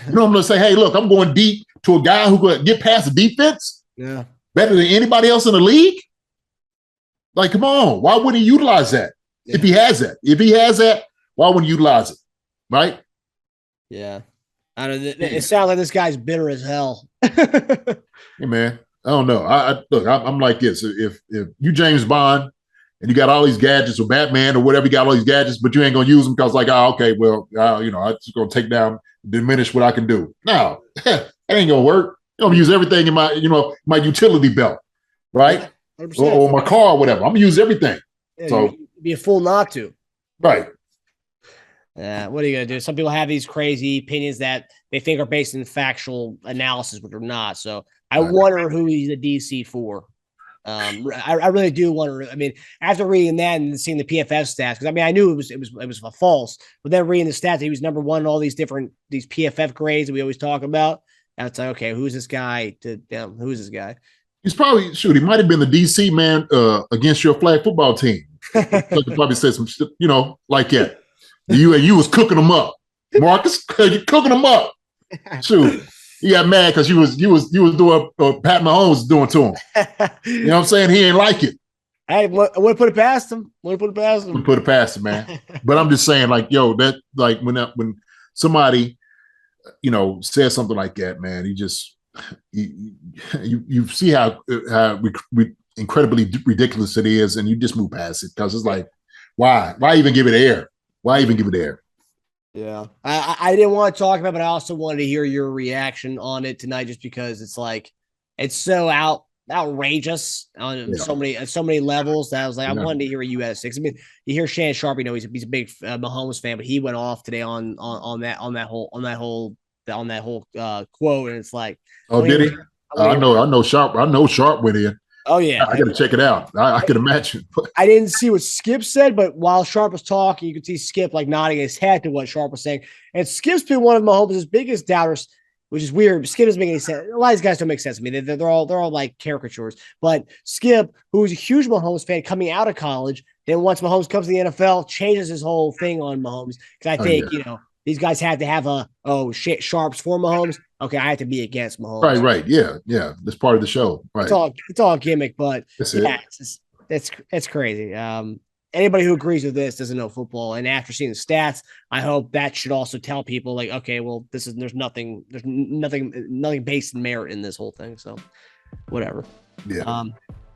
I'm going to say, hey, look, I'm going deep to a guy who could get past the defense. Yeah. Better than anybody else in the league. Come on, why wouldn't he utilize that? Yeah. If he has that, why wouldn't he utilize it? Right? Yeah. I don't know. It sounds like this guy's bitter as hell. Hey man, I don't know. I'm like this. If you James Bond and you got all these gadgets, or Batman or whatever, you got all these gadgets, but you ain't gonna use them because I'm just gonna take down, diminish what I can do. No, that ain't gonna work. I'm gonna use everything in my, my utility belt, right? Or my car or whatever. I'm gonna use everything. Yeah, so you'd be a fool not to. Right. What are you going to do? Some people have these crazy opinions that they think are based in factual analysis, but they're not. So I wonder who he's a DC for. I really do wonder. I mean, after reading that and seeing the PFF stats, because I knew it was a false, but then reading the stats, he was number one in all these PFF grades that we always talk about. And it's like, okay, who's this guy? Who's this guy? He's probably he might have been the DC man against your flag football team. So he probably said some, like that. You was cooking them up, Marcus. You cooking them up. Shoot, he got mad because you was doing Pat Mahomes was doing to him. You know what I'm saying? He ain't like it. Hey, I wouldn't put it past him. Wouldn't put it past him, man. But I'm just saying, when somebody, says something like that, man, you see how incredibly ridiculous it is, and you just move past it because it's like, why even give it air? Why even give it air? Yeah, I didn't want to talk about it, but I also wanted to hear your reaction on it tonight, just because it's so outrageous on so many levels that I was like, I wanted to hear a US6. I mean, you hear Shannon Sharp, he's a big Mahomes fan, but he went off today on that whole quote, and it's like, oh, did he? I know Sharp went in. Oh yeah, I got to check it out. I can imagine. I didn't see what Skip said, but while Sharp was talking, you could see Skip nodding his head to what Sharp was saying. And Skip's been one of Mahomes' biggest doubters which is weird. Skip doesn't make any sense. A lot of these guys don't make sense to me. They're all like caricatures. But Skip, who's a huge Mahomes fan coming out of college, then once Mahomes comes to the NFL, changes his whole thing on Mahomes. Because I think, these guys had to have sharps for Mahomes. Okay, I have to be against Mahomes. Right. Yeah. That's part of the show. Right. It's all a gimmick, but it's crazy. Anybody who agrees with this doesn't know football. And after seeing the stats, I hope that should also tell people like, okay, well, there's nothing based in merit in this whole thing. So whatever. Yeah.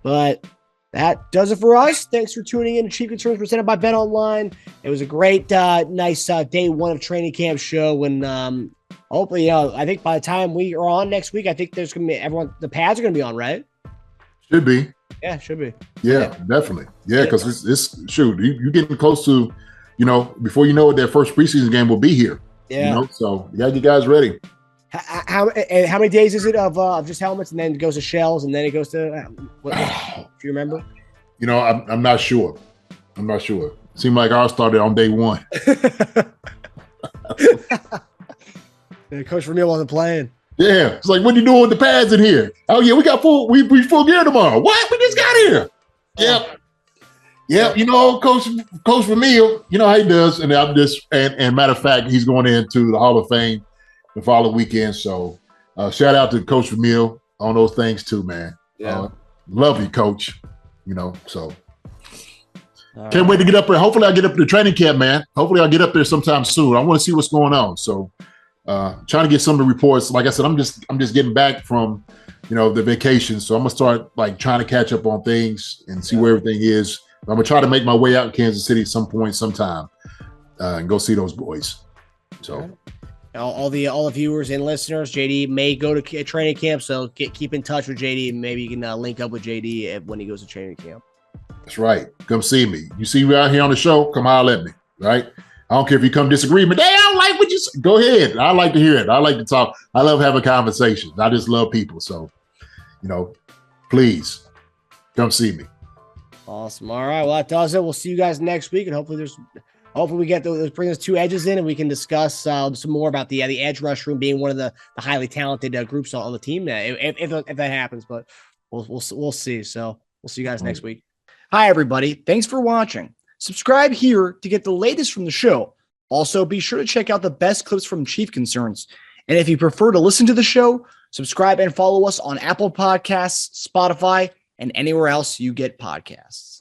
But that does it for us. Thanks for tuning in to Chief Concerns presented by Bet-Online. It was a great, nice day one of training camp show. And hopefully, I think by the time we are on next week, I think there's going to be the pads are going to be on, right? Should be. Yeah, should be. Yeah, definitely. Yeah, because it's you're getting close to, before you know it, their first preseason game will be here. Yeah. So you got you guys ready. How many days is it of just helmets, and then it goes to shells, and then it goes to if you remember? I'm not sure. Seemed like ours started on day one. Coach Vermeil wasn't playing. Yeah, it's like, what are you doing with the pads in here? Oh yeah, we got we full gear tomorrow. What? We just got here. Yep. Coach Vermeil, you know how he does, and I'm just and matter of fact, he's going into the Hall of Fame the following weekend. So shout out to Coach Vermeil on those things too, man. Yeah. Love you, Coach. So can't wait to get up there. Hopefully I'll get up to the training camp, man. Hopefully I'll get up there sometime soon. I want to see what's going on. So trying to get some of the reports. Like I said, I'm just getting back from, the vacation. So I'm gonna start like trying to catch up on things and see where everything is. I'm gonna try to make my way out in Kansas City at some point, sometime, and go see those boys. So all the viewers and listeners, JD may go to training camp. So keep in touch with JD, and maybe you can link up with JD when he goes to training camp. That's right. Come see me. You see me out here on the show, come holler at me. Right. I don't care if you come disagree, but I don't like what you say. Go ahead. I like to hear it. I like to talk. I love having conversations. I just love people. So, please come see me. Awesome. All right. Well, that does it. We'll see you guys next week, and hopefully we get bring those two edges in, and we can discuss some more about the edge rush room being one of the highly talented groups on the team if that happens. But we'll see. So we'll see you guys next week. Hi, everybody. Thanks for watching. Subscribe here to get the latest from the show. Also, be sure to check out the best clips from Chief Concerns. And if you prefer to listen to the show, subscribe and follow us on Apple Podcasts, Spotify, and anywhere else you get podcasts.